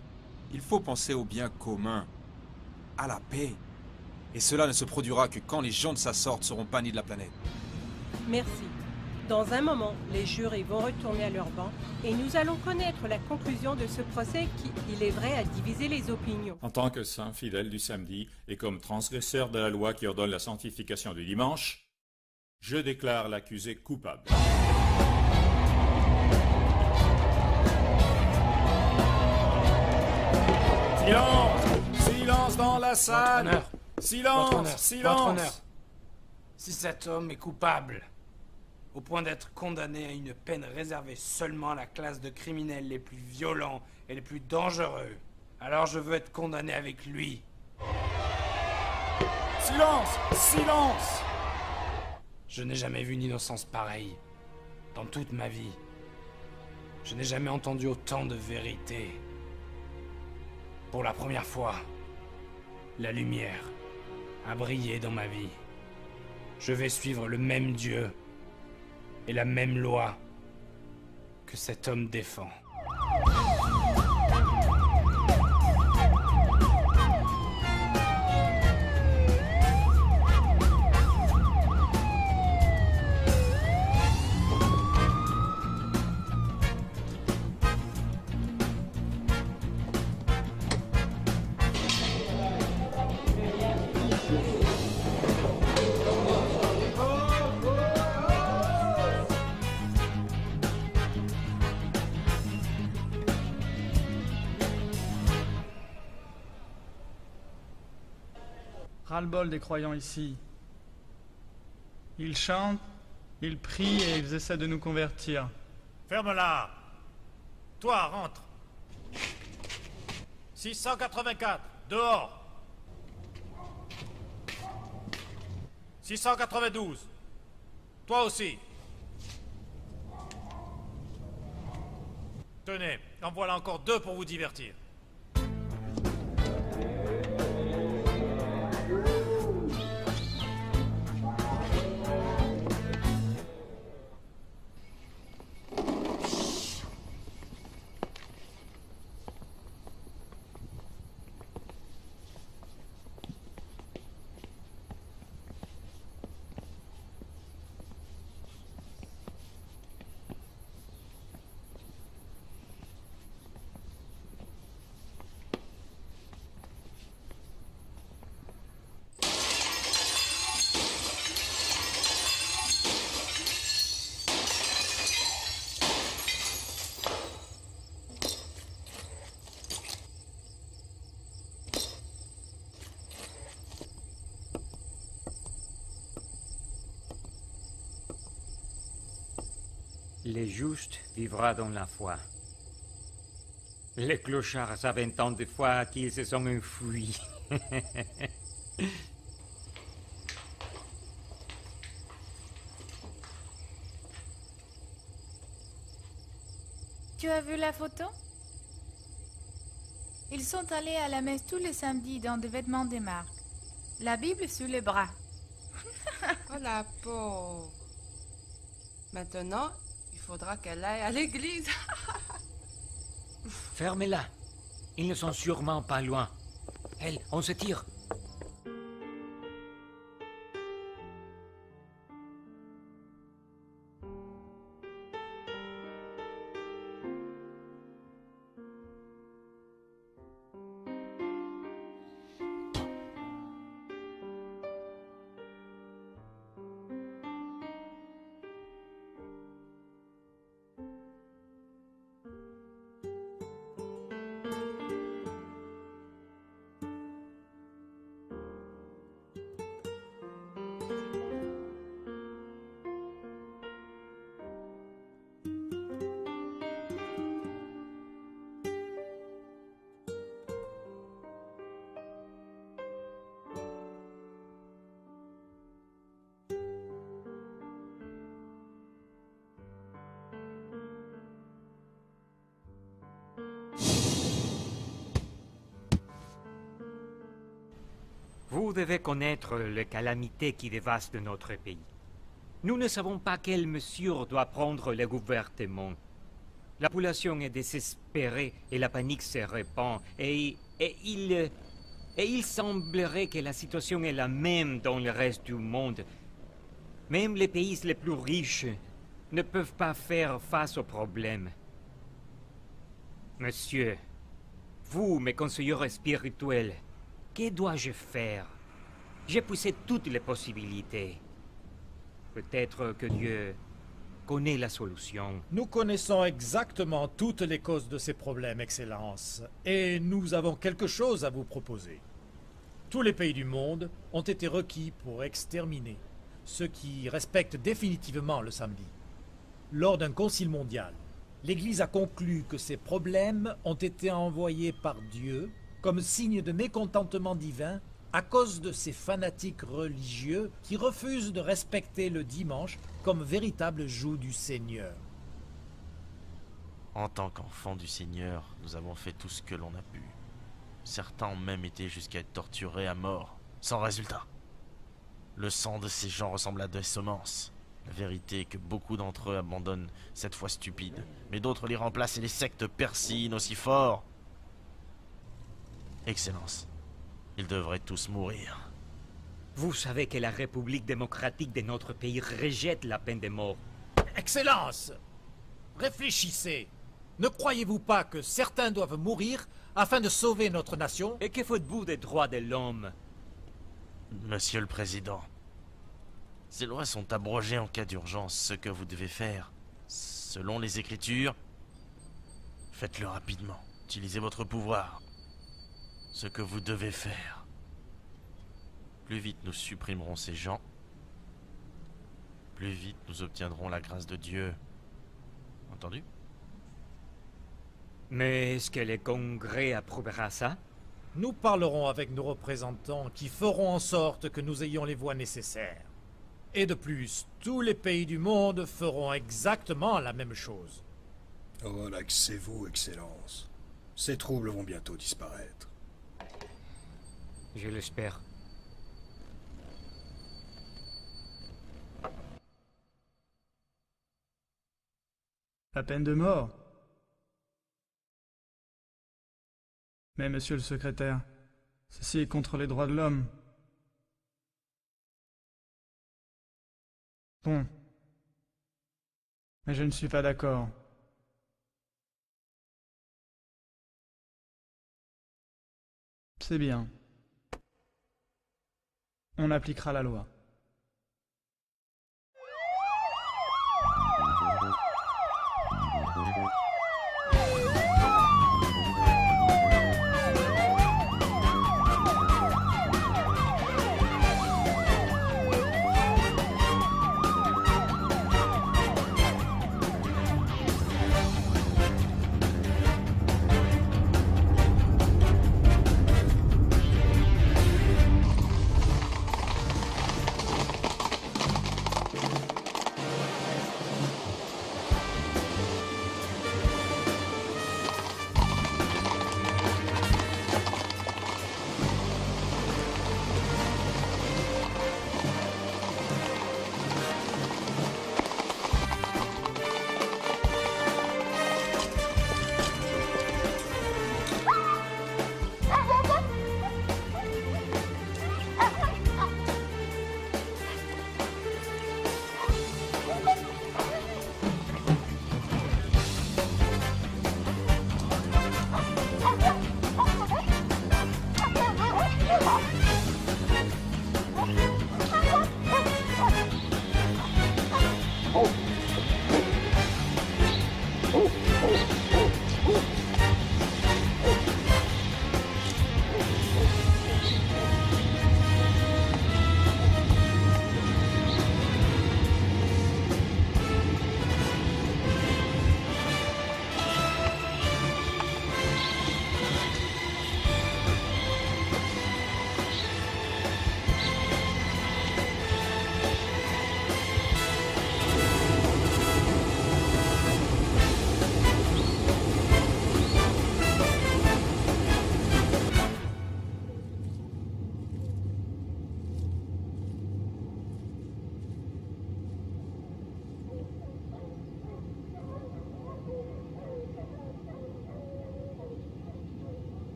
Il faut penser au bien commun, à la paix. Et cela ne se produira que quand les gens de sa sorte seront bannis de la planète. Merci. Dans un moment, les jurés vont retourner à leur banc et nous allons connaître la conclusion de ce procès qui, il est vrai, a divisé les opinions. En tant que saint fidèle du samedi et comme transgresseur de la loi qui ordonne la sanctification du dimanche, je déclare l'accusé coupable. Silence! Silence dans la salle! Votre honneur. Silence! Votre honneur. Silence! Votre honneur. Si cet homme est coupable, au point d'être condamné à une peine réservée seulement à la classe de criminels les plus violents et les plus dangereux, alors je veux être condamné avec lui. Silence! Silence! Je n'ai jamais vu une innocence pareille. Dans toute ma vie. Je n'ai jamais entendu autant de vérité. Pour la première fois, la lumière a brillé dans ma vie. Je vais suivre le même Dieu et la même loi que cet homme défend. Ras-le-bol des croyants ici. Ils chantent, ils prient et ils essaient de nous convertir. Ferme-la! Toi, rentre! 684, dehors! 692, toi aussi! Tenez, en voilà encore 2 pour vous divertir. Le juste vivra dans la foi. Les clochards savent tant de fois qu'ils se sont enfuis. Tu as vu la photo? Ils sont allés à la messe tous les samedis dans des vêtements de marque. La Bible sous les bras. Oh la pauvre. Maintenant, il faudra qu'elle aille à l'église. Fermez-la. Ils ne sont sûrement pas loin. Elle, on se tire. Vous devez connaître les calamités qui dévastent notre pays. Nous ne savons pas quelle mesure doit prendre le gouvernement. La population est désespérée et la panique se répand. Et il semblerait que la situation est la même dans le reste du monde. Même les pays les plus riches ne peuvent pas faire face aux problèmes. Monsieur, vous, mes conseillers spirituels, que dois-je faire? J'ai poussé toutes les possibilités. Peut-être que Dieu connaît la solution. Nous connaissons exactement toutes les causes de ces problèmes, Excellence, et nous avons quelque chose à vous proposer. Tous les pays du monde ont été requis pour exterminer ceux qui respectent définitivement le samedi. Lors d'un concile mondial, l'Église a conclu que ces problèmes ont été envoyés par Dieu comme signe de mécontentement divin à cause de ces fanatiques religieux qui refusent de respecter le dimanche comme véritable jour du Seigneur. En tant qu'enfants du Seigneur, nous avons fait tout ce que l'on a pu. Certains ont même été jusqu'à être torturés à mort, sans résultat. Le sang de ces gens ressemble à des semences. La vérité est que beaucoup d'entre eux abandonnent cette foi stupide, mais d'autres les remplacent et les sectes persinent aussi fort. Excellence, ils devraient tous mourir. Vous savez que la République démocratique de notre pays rejette la peine de mort. Excellence, réfléchissez. Ne croyez-vous pas que certains doivent mourir afin de sauver notre nation? Et que faites-vous des droits de l'homme? Monsieur le Président, ces lois sont abrogées en cas d'urgence. Ce que vous devez faire, selon les Écritures, faites-le rapidement. Utilisez votre pouvoir. Ce que vous devez faire. Plus vite nous supprimerons ces gens, plus vite nous obtiendrons la grâce de Dieu. Entendu? Mais est-ce que le Congrès approuvera ça? Nous parlerons avec nos représentants qui feront en sorte que nous ayons les voix nécessaires. Et de plus, tous les pays du monde feront exactement la même chose. Relaxez-vous, Excellence. Ces troubles vont bientôt disparaître. Je l'espère. La peine de mort. Mais monsieur le secrétaire, ceci est contre les droits de l'homme. Bon. Mais je ne suis pas d'accord. C'est bien. On appliquera la loi.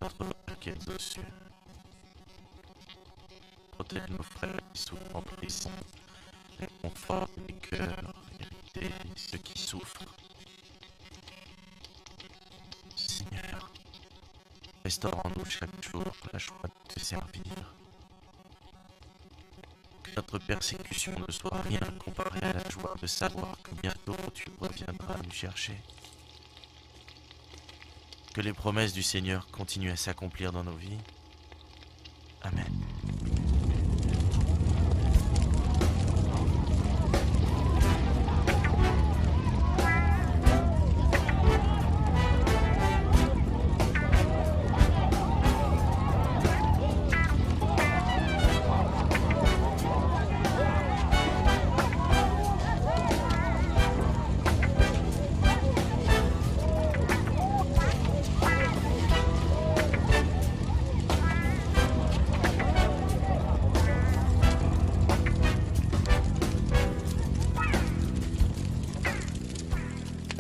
notre requête dessus. Protège nos frères qui souffrent en prison, et conforte les cœurs irrités et ceux qui souffrent. Seigneur, restaure en nous chaque jour la joie de te servir. Que notre persécution ne soit rien comparée à la joie de savoir que bientôt tu reviendras nous chercher. Que les promesses du Seigneur continuent à s'accomplir dans nos vies. Amen.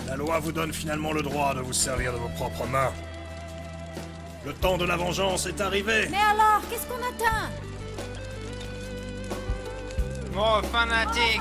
La loi vous donne finalement le droit de vous servir de vos propres mains. Le temps de la vengeance est arrivé. Mais alors, qu'est-ce qu'on attend? Mort fanatique!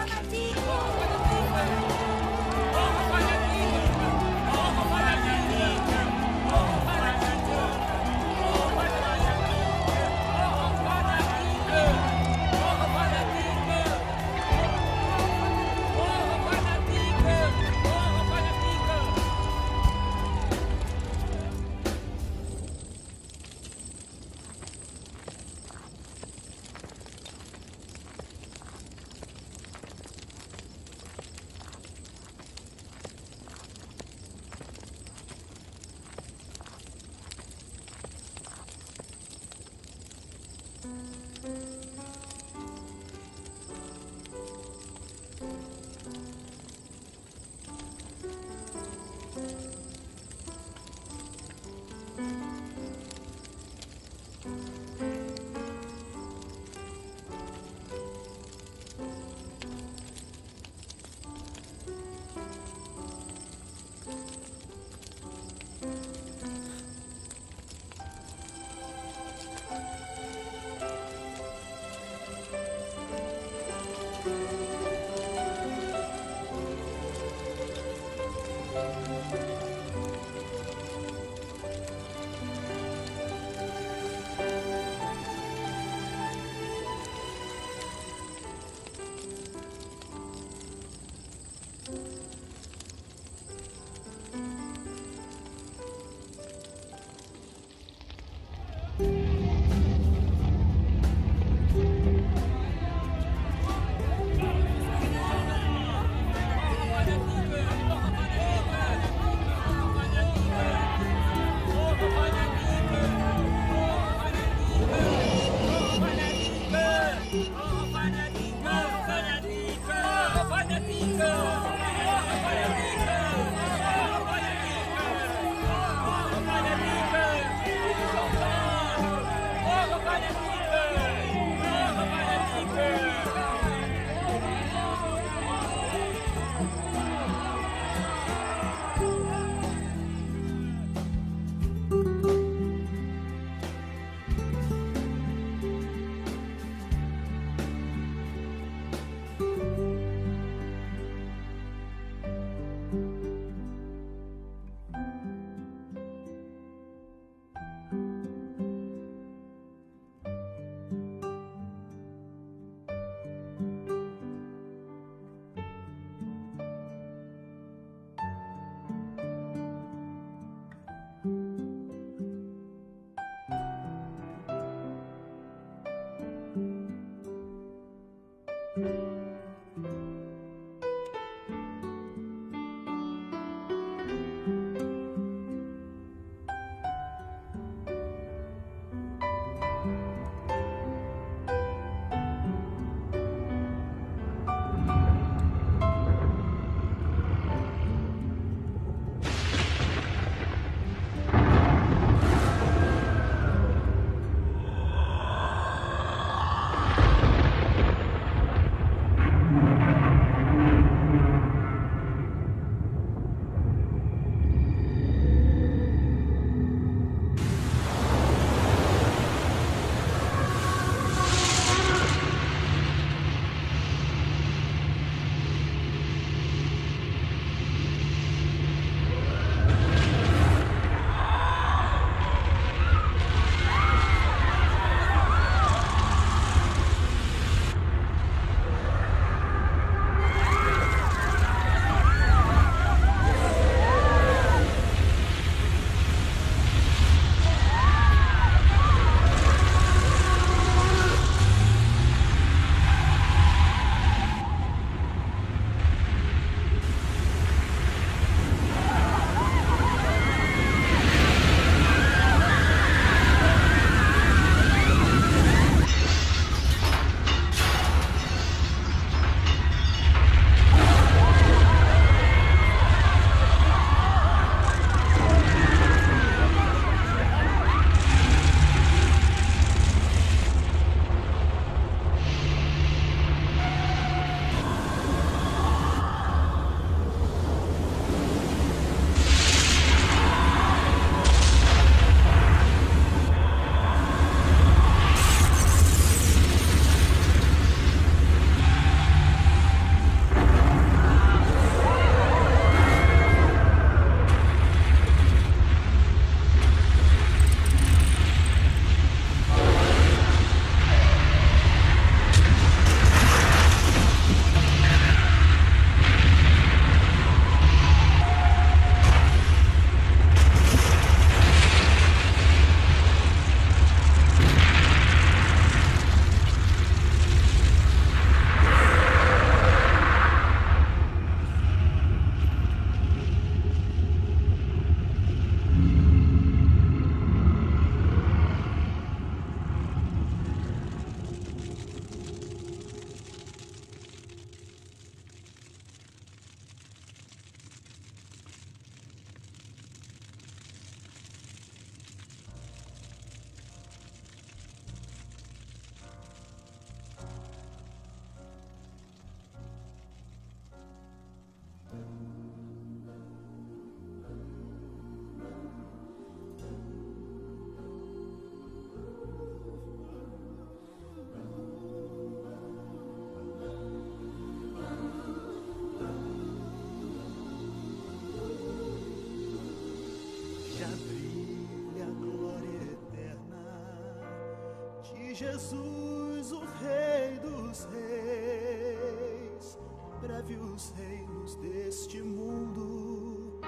Jesus, o Rei dos Reis, breve os reinos deste mundo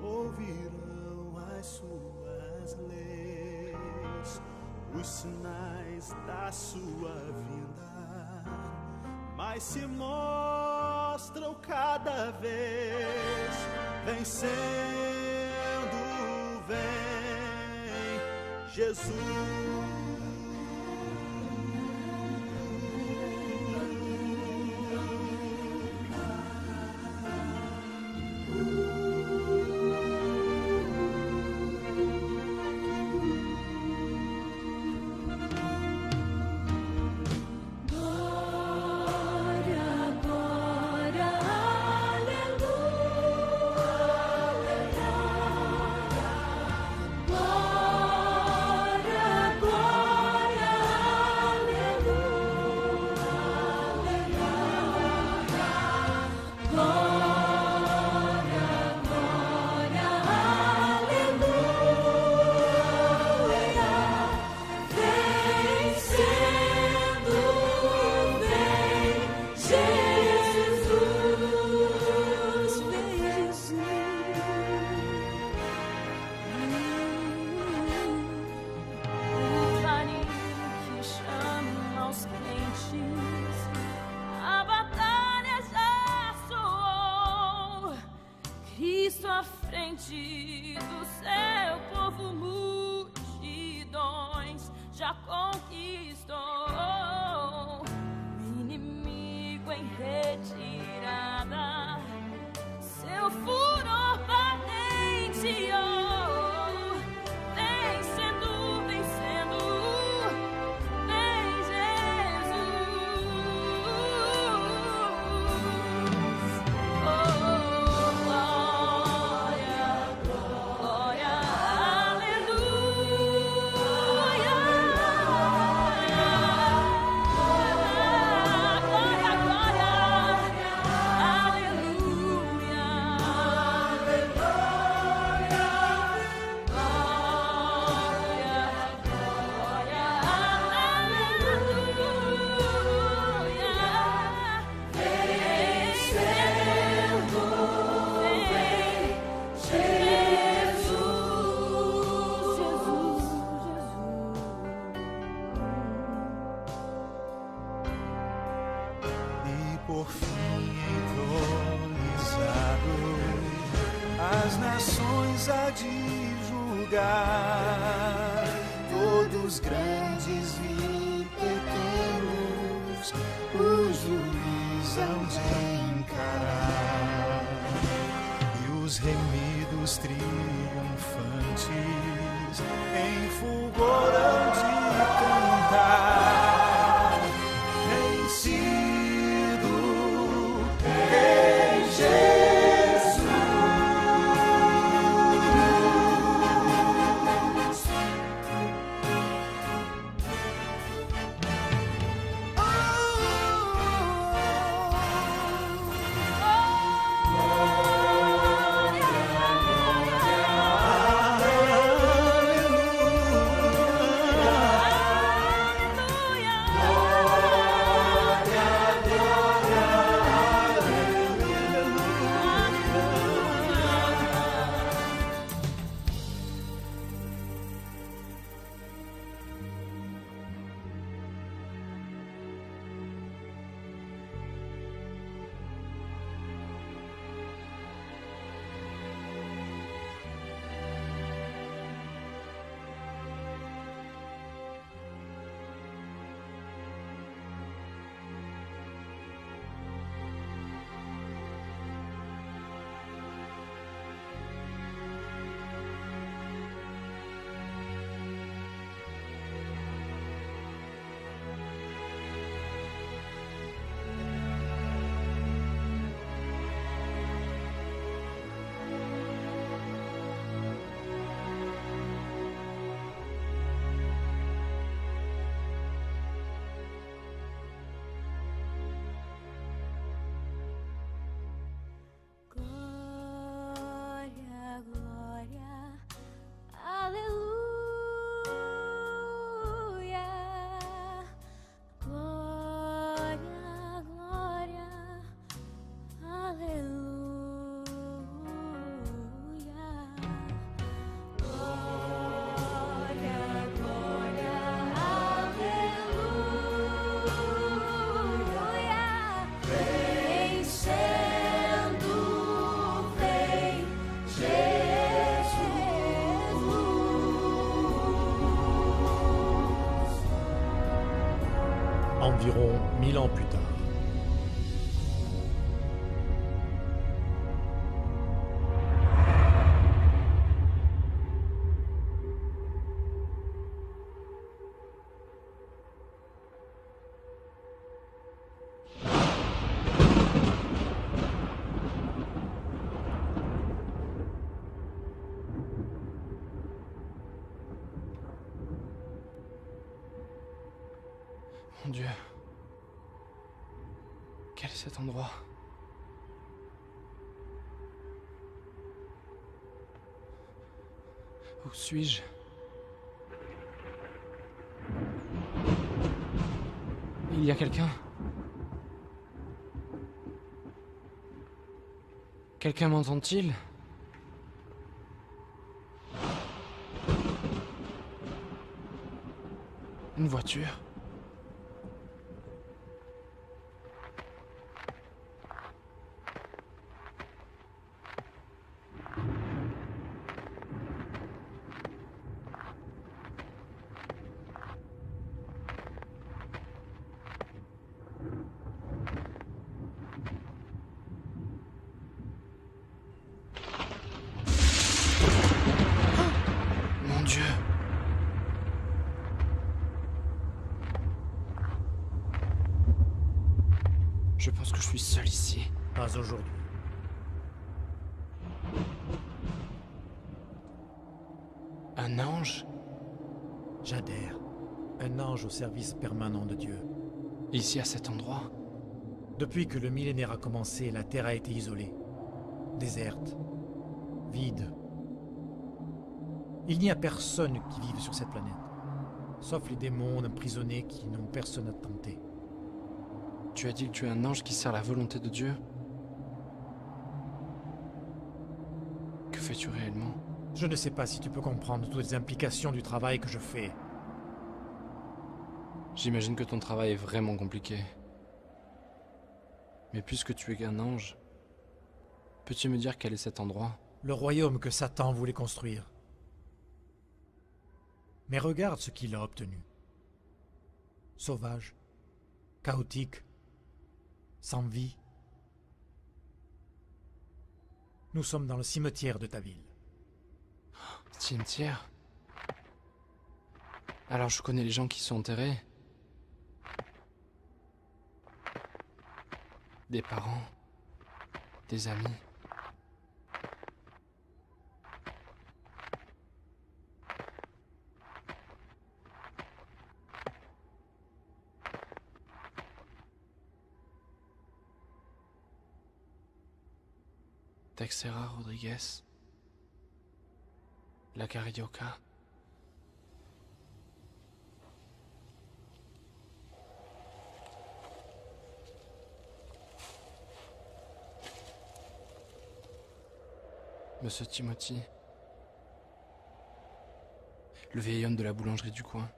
ouvirão as suas leis, os sinais da sua vinda, mas se mostram cada vez vencendo, vem Jesus. Por fim entronizado, as nações há de julgar, todos grandes e pequenos, o juiz hão de encarar, e os remidos triunfantes em fulgor hão de cantar, vencido em Jesus. Aleluia. environ 1000 ans plus tard. Mon Dieu. Quel est cet endroit? Où suis-je? Il y a quelqu'un? Quelqu'un m'entend-il? Une voiture? Mon Dieu. Je pense que je suis seul ici. Pas aujourd'hui. Un ange? J'adhère. Un ange au service permanent de Dieu. Ici, à cet endroit? Depuis que le millénaire a commencé, la Terre a été isolée. Déserte. Vide. Il n'y a personne qui vive sur cette planète. Sauf les démons emprisonnés qui n'ont personne à tenter. Tu as dit que tu es un ange qui sert la volonté de Dieu? Que fais-tu réellement? Je ne sais pas si tu peux comprendre toutes les implications du travail que je fais. J'imagine que ton travail est vraiment compliqué. Mais puisque tu es un ange, peux-tu me dire quel est cet endroit? Le royaume que Satan voulait construire. Mais regarde ce qu'il a obtenu. Sauvage, chaotique, sans vie. Nous sommes dans le cimetière de ta ville. Cimetière? Alors je connais les gens qui sont enterrés. Des parents. Des amis. Texera Rodriguez. La Carioca. Monsieur Timothy. Le vieil homme de la boulangerie du coin.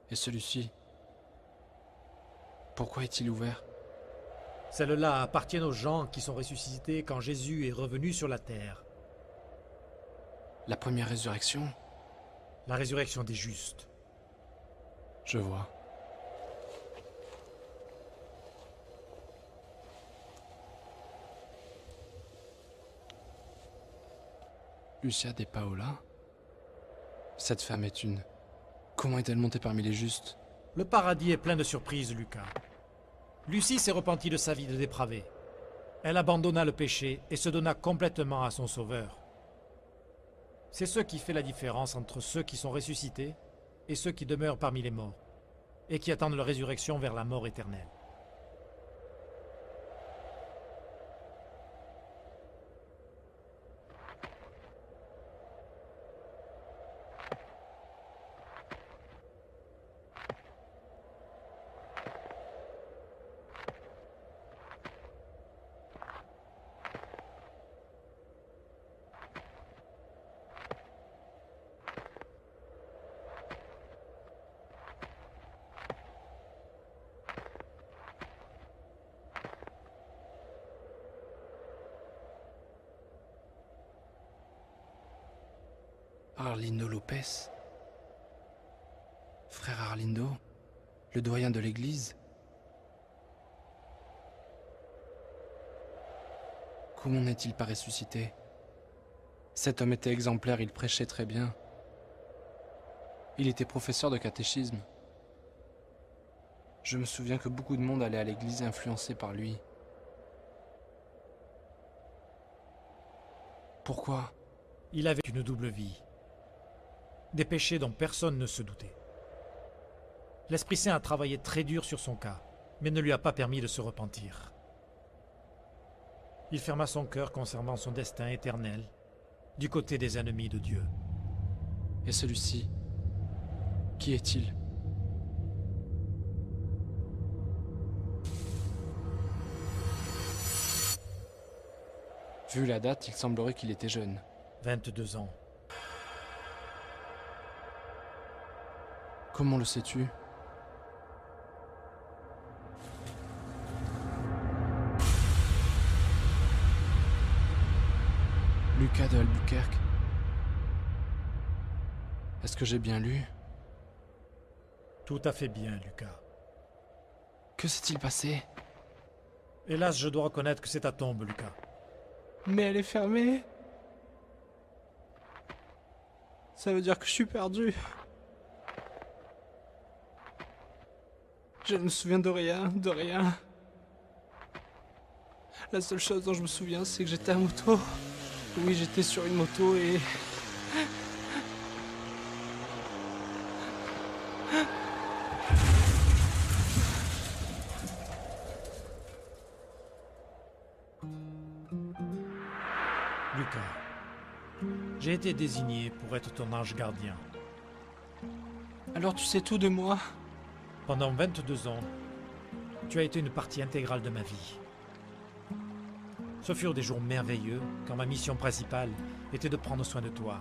Et celui-ci, pourquoi est-il ouvert? Celles-là appartiennent aux gens qui sont ressuscités quand Jésus est revenu sur la terre. La première résurrection? La résurrection des justes. Je vois. Lucia de Paola? Cette femme est une... Comment est-elle montée parmi les justes? Le paradis est plein de surprises, Lucas. Lucie s'est repentie de sa vie de dépravée. Elle abandonna le péché et se donna complètement à son Sauveur. C'est ce qui fait la différence entre ceux qui sont ressuscités et ceux qui demeurent parmi les morts, et qui attendent leur résurrection vers la mort éternelle. Arlindo Lopez. Frère Arlindo, le doyen de l'église. Comment n'est-il pas ressuscité? Cet homme était exemplaire, il prêchait très bien. Il était professeur de catéchisme. Je me souviens que beaucoup de monde allait à l'église influencé par lui. Pourquoi? Il avait une double vie. Des péchés dont personne ne se doutait. L'Esprit Saint a travaillé très dur sur son cas, mais ne lui a pas permis de se repentir. Il ferma son cœur concernant son destin éternel, du côté des ennemis de Dieu. Et celui-ci, qui est-il? Vu la date, il semblerait qu'il était jeune. 22 ans. Comment le sais-tu? Lucas de Albuquerque. Est-ce que j'ai bien lu? Tout à fait bien, Lucas. Que s'est-il passé? Hélas, je dois reconnaître que c'est ta tombe, Lucas. Mais elle est fermée. Ça veut dire que je suis perdu. Je ne me souviens de rien, de rien. La seule chose dont je me souviens, c'est que j'étais à moto. Oui, j'étais sur une moto et... Lucas, j'ai été désigné pour être ton ange gardien. Alors tu sais tout de moi? Pendant 22 ans, tu as été une partie intégrale de ma vie. Ce furent des jours merveilleux quand ma mission principale était de prendre soin de toi.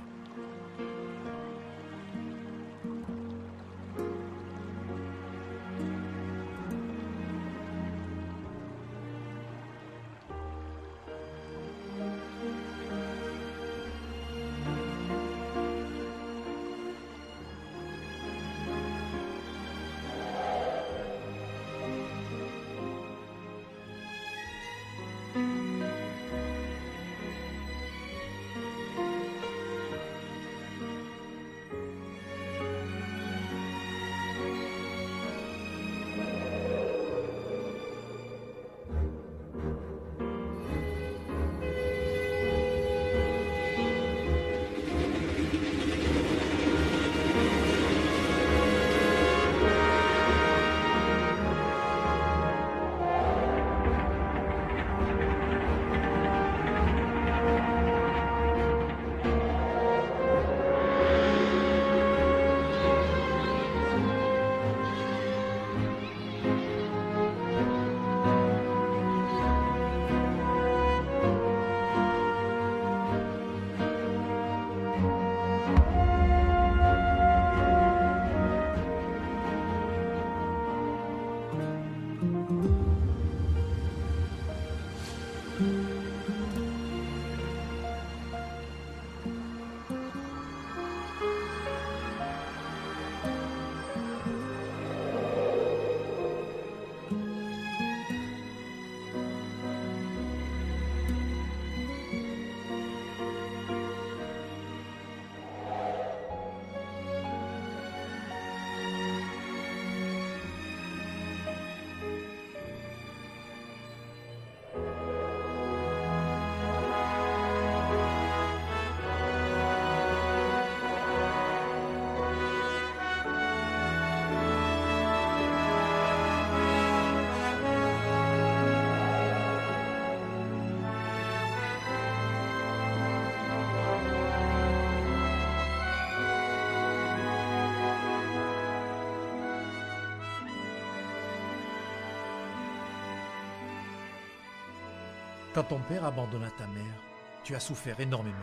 Quand ton père abandonna ta mère, tu as souffert énormément.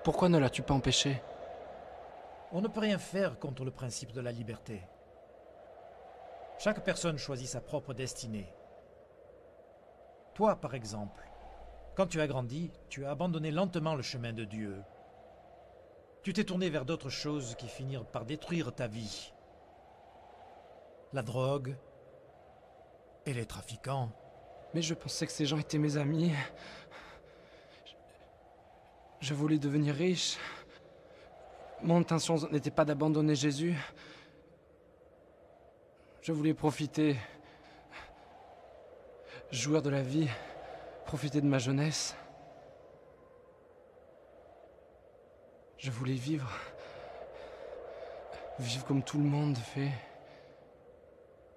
Pourquoi ne l'as-tu pas empêché? On ne peut rien faire contre le principe de la liberté. Chaque personne choisit sa propre destinée. Toi, par exemple, quand tu as grandi, tu as abandonné lentement le chemin de Dieu Tu t'es tourné vers d'autres choses qui finirent par détruire ta vie. La drogue et les trafiquants. Mais je pensais que ces gens étaient mes amis. Je voulais devenir riche. Mon intention n'était pas d'abandonner Jésus. Je voulais profiter. Jouir de la vie. Profiter de ma jeunesse. Je voulais vivre. Vivre comme tout le monde fait.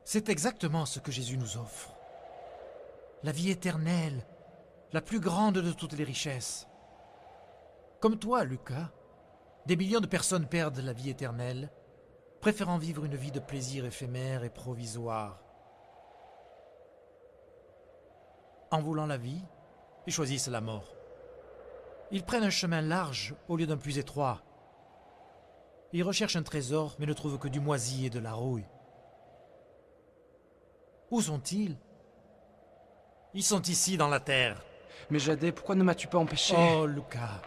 C'est exactement ce que Jésus nous offre. La vie éternelle, la plus grande de toutes les richesses. Comme toi, Lucas, des millions de personnes perdent la vie éternelle, préférant vivre une vie de plaisir éphémère et provisoire. En voulant la vie, ils choisissent la mort. Ils prennent un chemin large au lieu d'un plus étroit. Ils recherchent un trésor, mais ne trouvent que du moisi et de la rouille. Où sont-ils? Ils sont ici, dans la terre. Mais Jadé, pourquoi ne m'as-tu pas empêché? Oh, Lucas.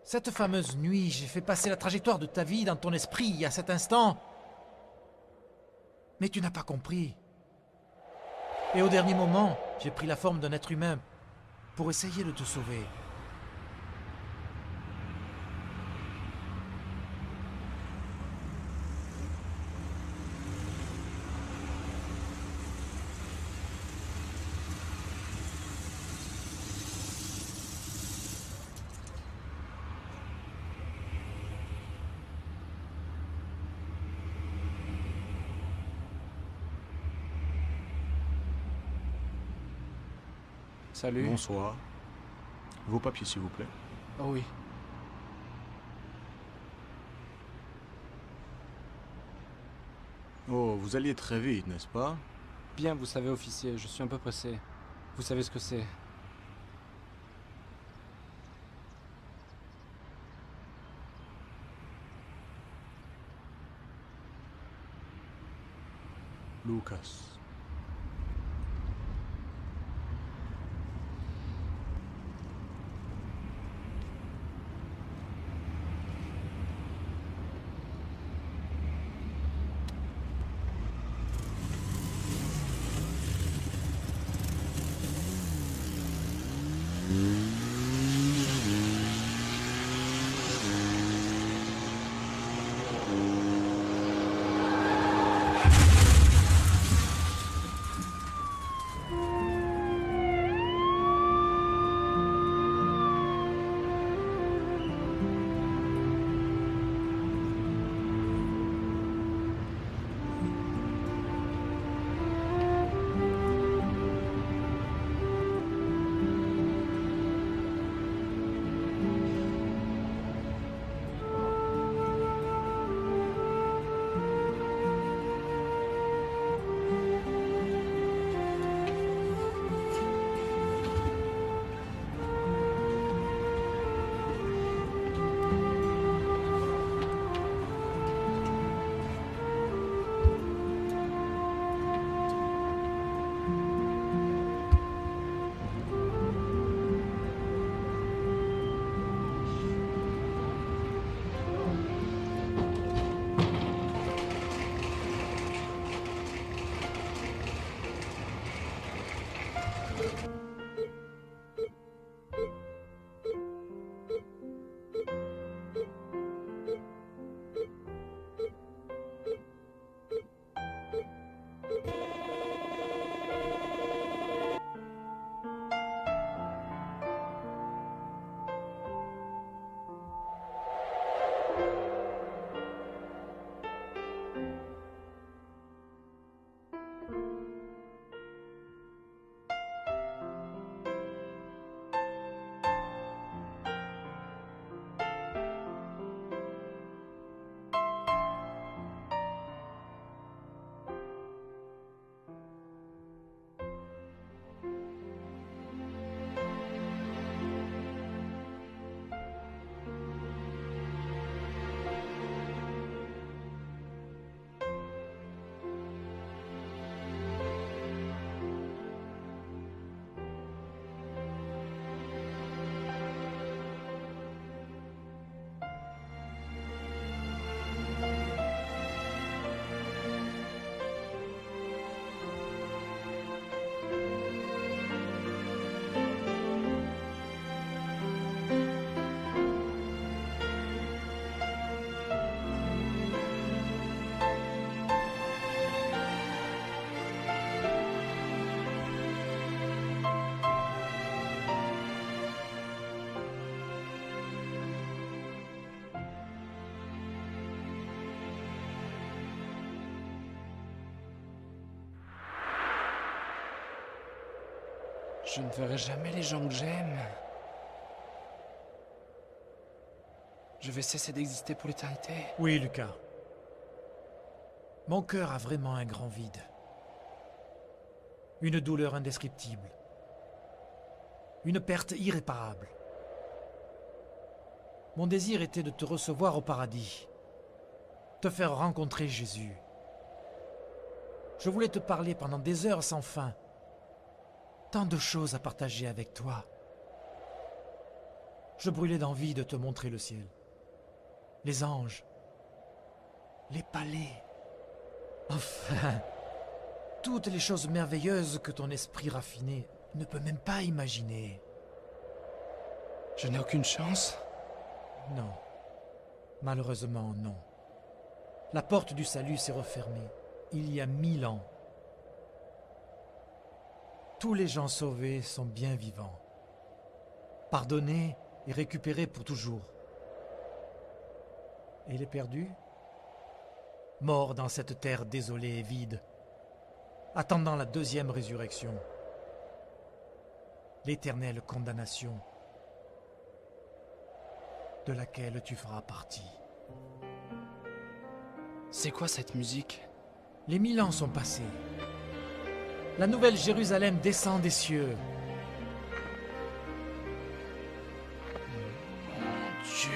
Cette fameuse nuit, j'ai fait passer la trajectoire de ta vie dans ton esprit à cet instant. Mais tu n'as pas compris. Et au dernier moment, j'ai pris la forme d'un être humain pour essayer de te sauver. Salut. Bonsoir. Vos papiers, s'il vous plaît. Oh oui. Oh, vous alliez très vite, n'est-ce pas? Bien, vous savez, officier, je suis un peu pressé. Vous savez ce que c'est. Lucas. Je ne verrai jamais les gens que j'aime. Je vais cesser d'exister pour l'éternité. Oui, Lucas. Mon cœur a vraiment un grand vide. Une douleur indescriptible. Une perte irréparable. Mon désir était de te recevoir au paradis. Te faire rencontrer Jésus. Je voulais te parler pendant des heures sans fin. Tant de choses à partager avec toi. Je brûlais d'envie de te montrer le ciel. Les anges. Les palais. Enfin, toutes les choses merveilleuses que ton esprit raffiné ne peut même pas imaginer. Je n'ai aucune chance? Non. Malheureusement, non. La porte du salut s'est refermée il y a 1000 ans. Tous les gens sauvés sont bien vivants. Pardonnés et récupérés pour toujours. Et les perdus? Morts dans cette terre désolée et vide, attendant la deuxième résurrection. L'éternelle condamnation de laquelle tu feras partie. C'est quoi cette musique? Les 1000 ans sont passés. La nouvelle Jérusalem descend des cieux. Mon Dieu!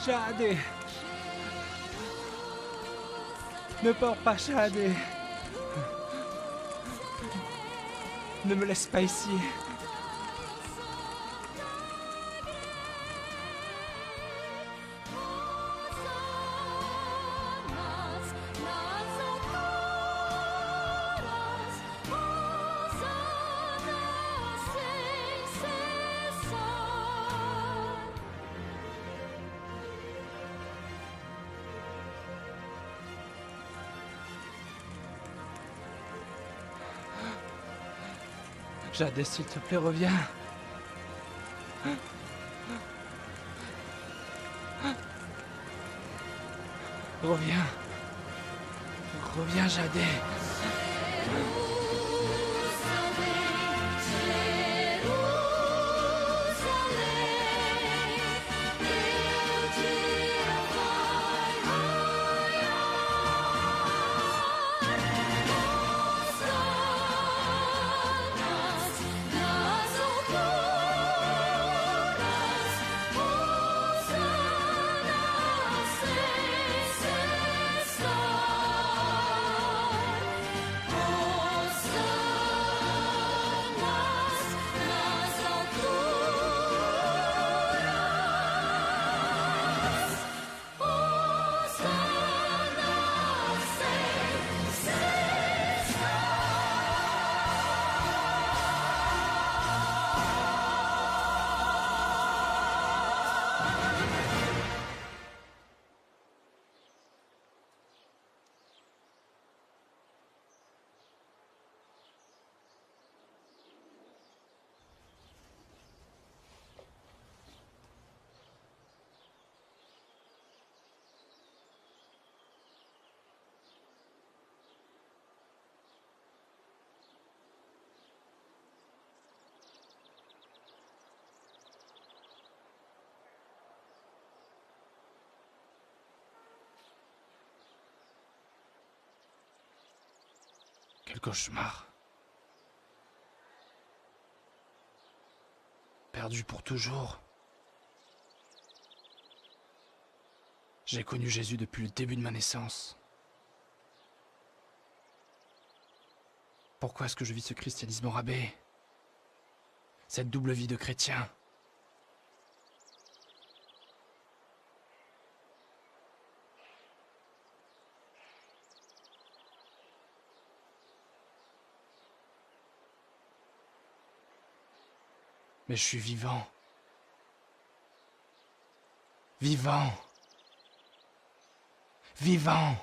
Shadé! Ne pars pas, Shadé! Ne me laisse pas ici! Jadé, s'il te plaît, reviens. Reviens. Reviens, Jadé. Oh Quel cauchemar. Perdu pour toujours. J'ai connu Jésus depuis le début de ma naissance. Pourquoi est-ce que je vis ce christianisme au rabais? Cette double vie de chrétien? Mais je suis vivant. Vivant. Vivant.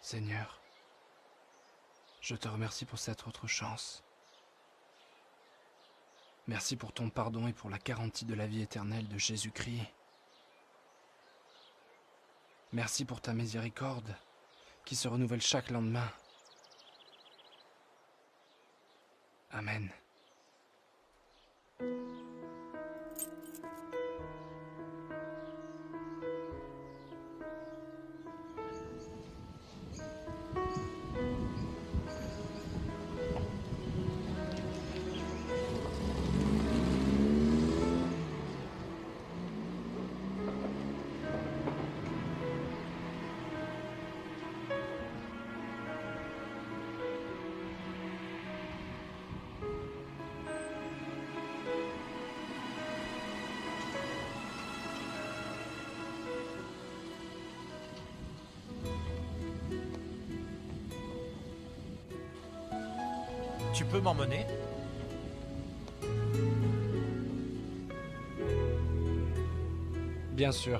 Seigneur, je te remercie pour cette autre chance. Merci pour ton pardon et pour la garantie de la vie éternelle de Jésus-Christ. Merci pour ta miséricorde qui se renouvelle chaque lendemain. Amen. Tu peux m'emmener? Bien sûr.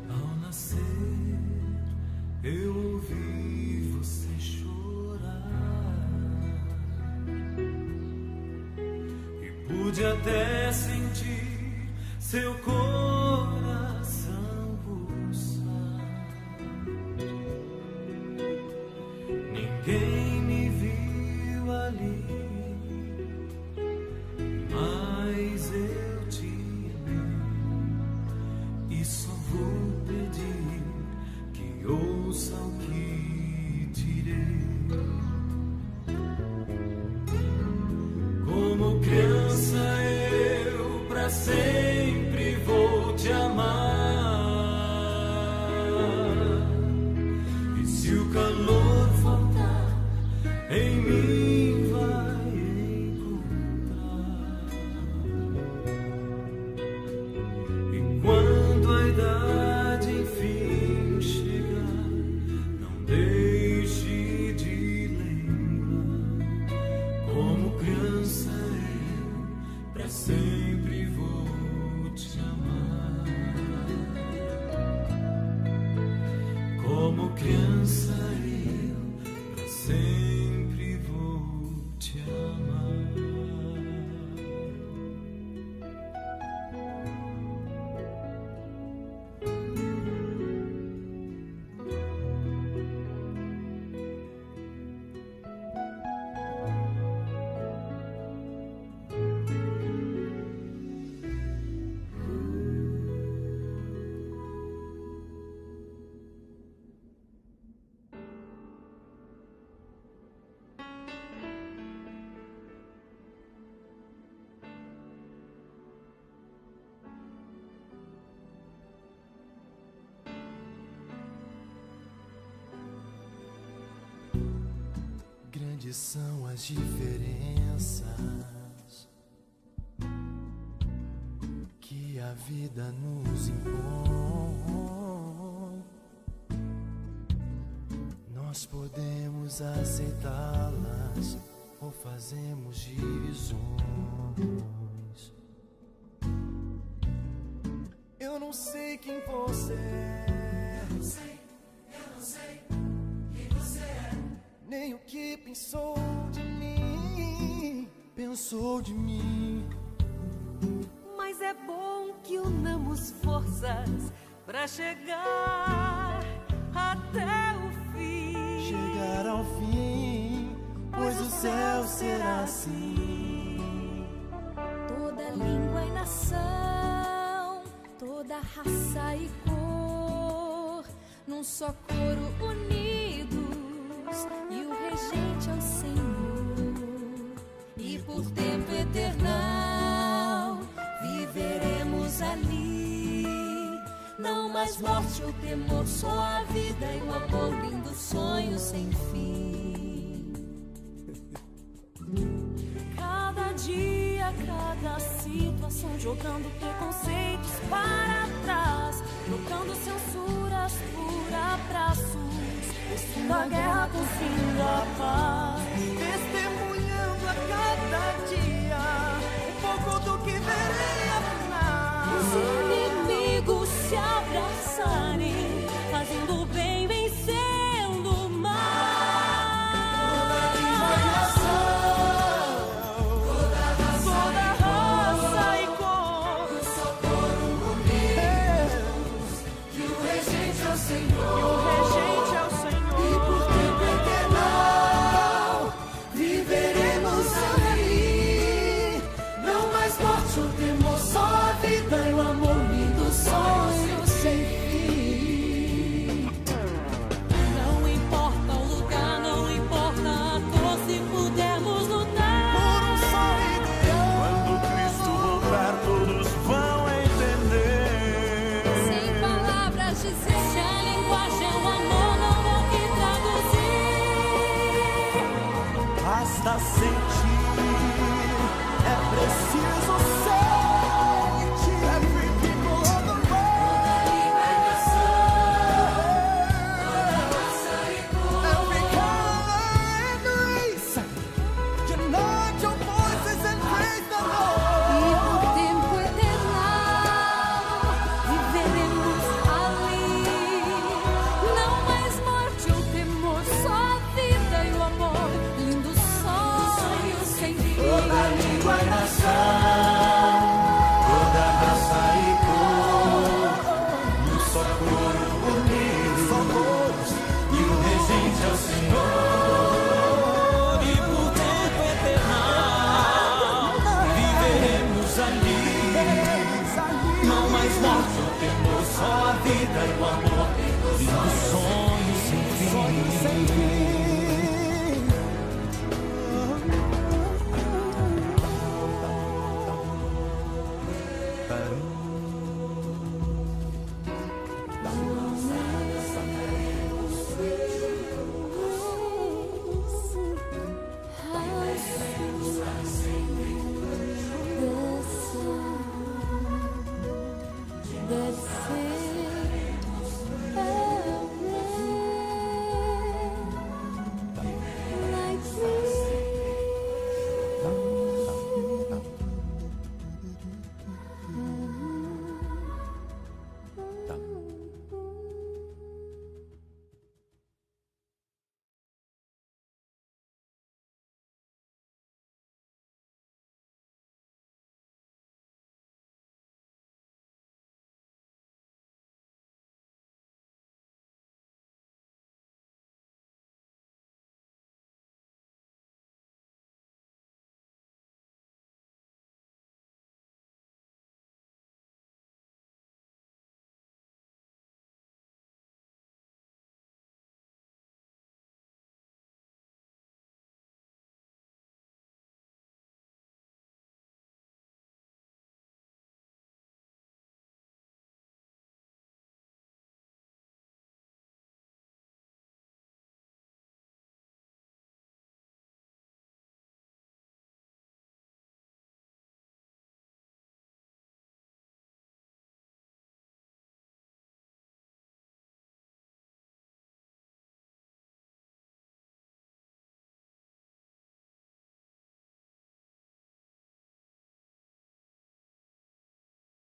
Ao nascer, eu ouvi você chorar e pude até sentir seu coração pulsar. Ninguém me viu ali, mas eu te amei e só vou pedir que ouça o que direi. Como criança eu pra sempre vou te amar. E se o calor faltar em mim vai encontrar. E quando a idade enfim chegar, não deixe de lembrar. Como criança eu pra sempre vou te amar. Como criança eu pra sempre vou te amar. Grandes são as diferenças que a vida nos impõe. Nós podemos aceitá-las ou fazemos divisões. Eu não sei quem você é. Eu não sei quem você é. Nem o que pensou de mim, é bom que unamos forças pra chegar até o fim. Chegar ao fim, pois o céu será assim. Toda língua e nação, toda raça e cor, num só coro unidos, e o regente é o Senhor. E por tempo eternal viveremos ali. Não mais morte ou temor, só a vida e o amor, lindo sonho sem fim. Cada dia, cada situação, jogando preconceitos para trás, trocando censuras por abraços, vestindo a guerra com o fim da paz, testemunhando a cada dia um pouco do que veremos. Os inimigos se abraçarem, fazendo o bem, vencendo o mal. Toda língua e nação, toda raça e cor, no só coro unidos, que o regente é o Senhor. E o regente é o Senhor. E por tempo eternal viveremos ali. Não mais morte ou temor, só a vida e o amor, lindo sonho sem fim. Não importa o lugar, não importa a dor, se pudermos lutar por um só ideal. Quando Cristo voltar, todos vão entender. Sem palavras dizer, se a linguagem é o amor, não vou que traduzir. Basta sentir, é preciso sentir. Every people on the road, every color and race, unite your voices and praise the Lord. E por tempo eternal viveremos ali. Não mais morte ou temor, só a vida e o amor, lindo sonho sem fim. Toda língua e nação, toda raça e cor, num só coro unidos, e o regente é o Senhor. E por tempo eternal viveremos ali. Não mais morte ou temor, só a vida e o amor.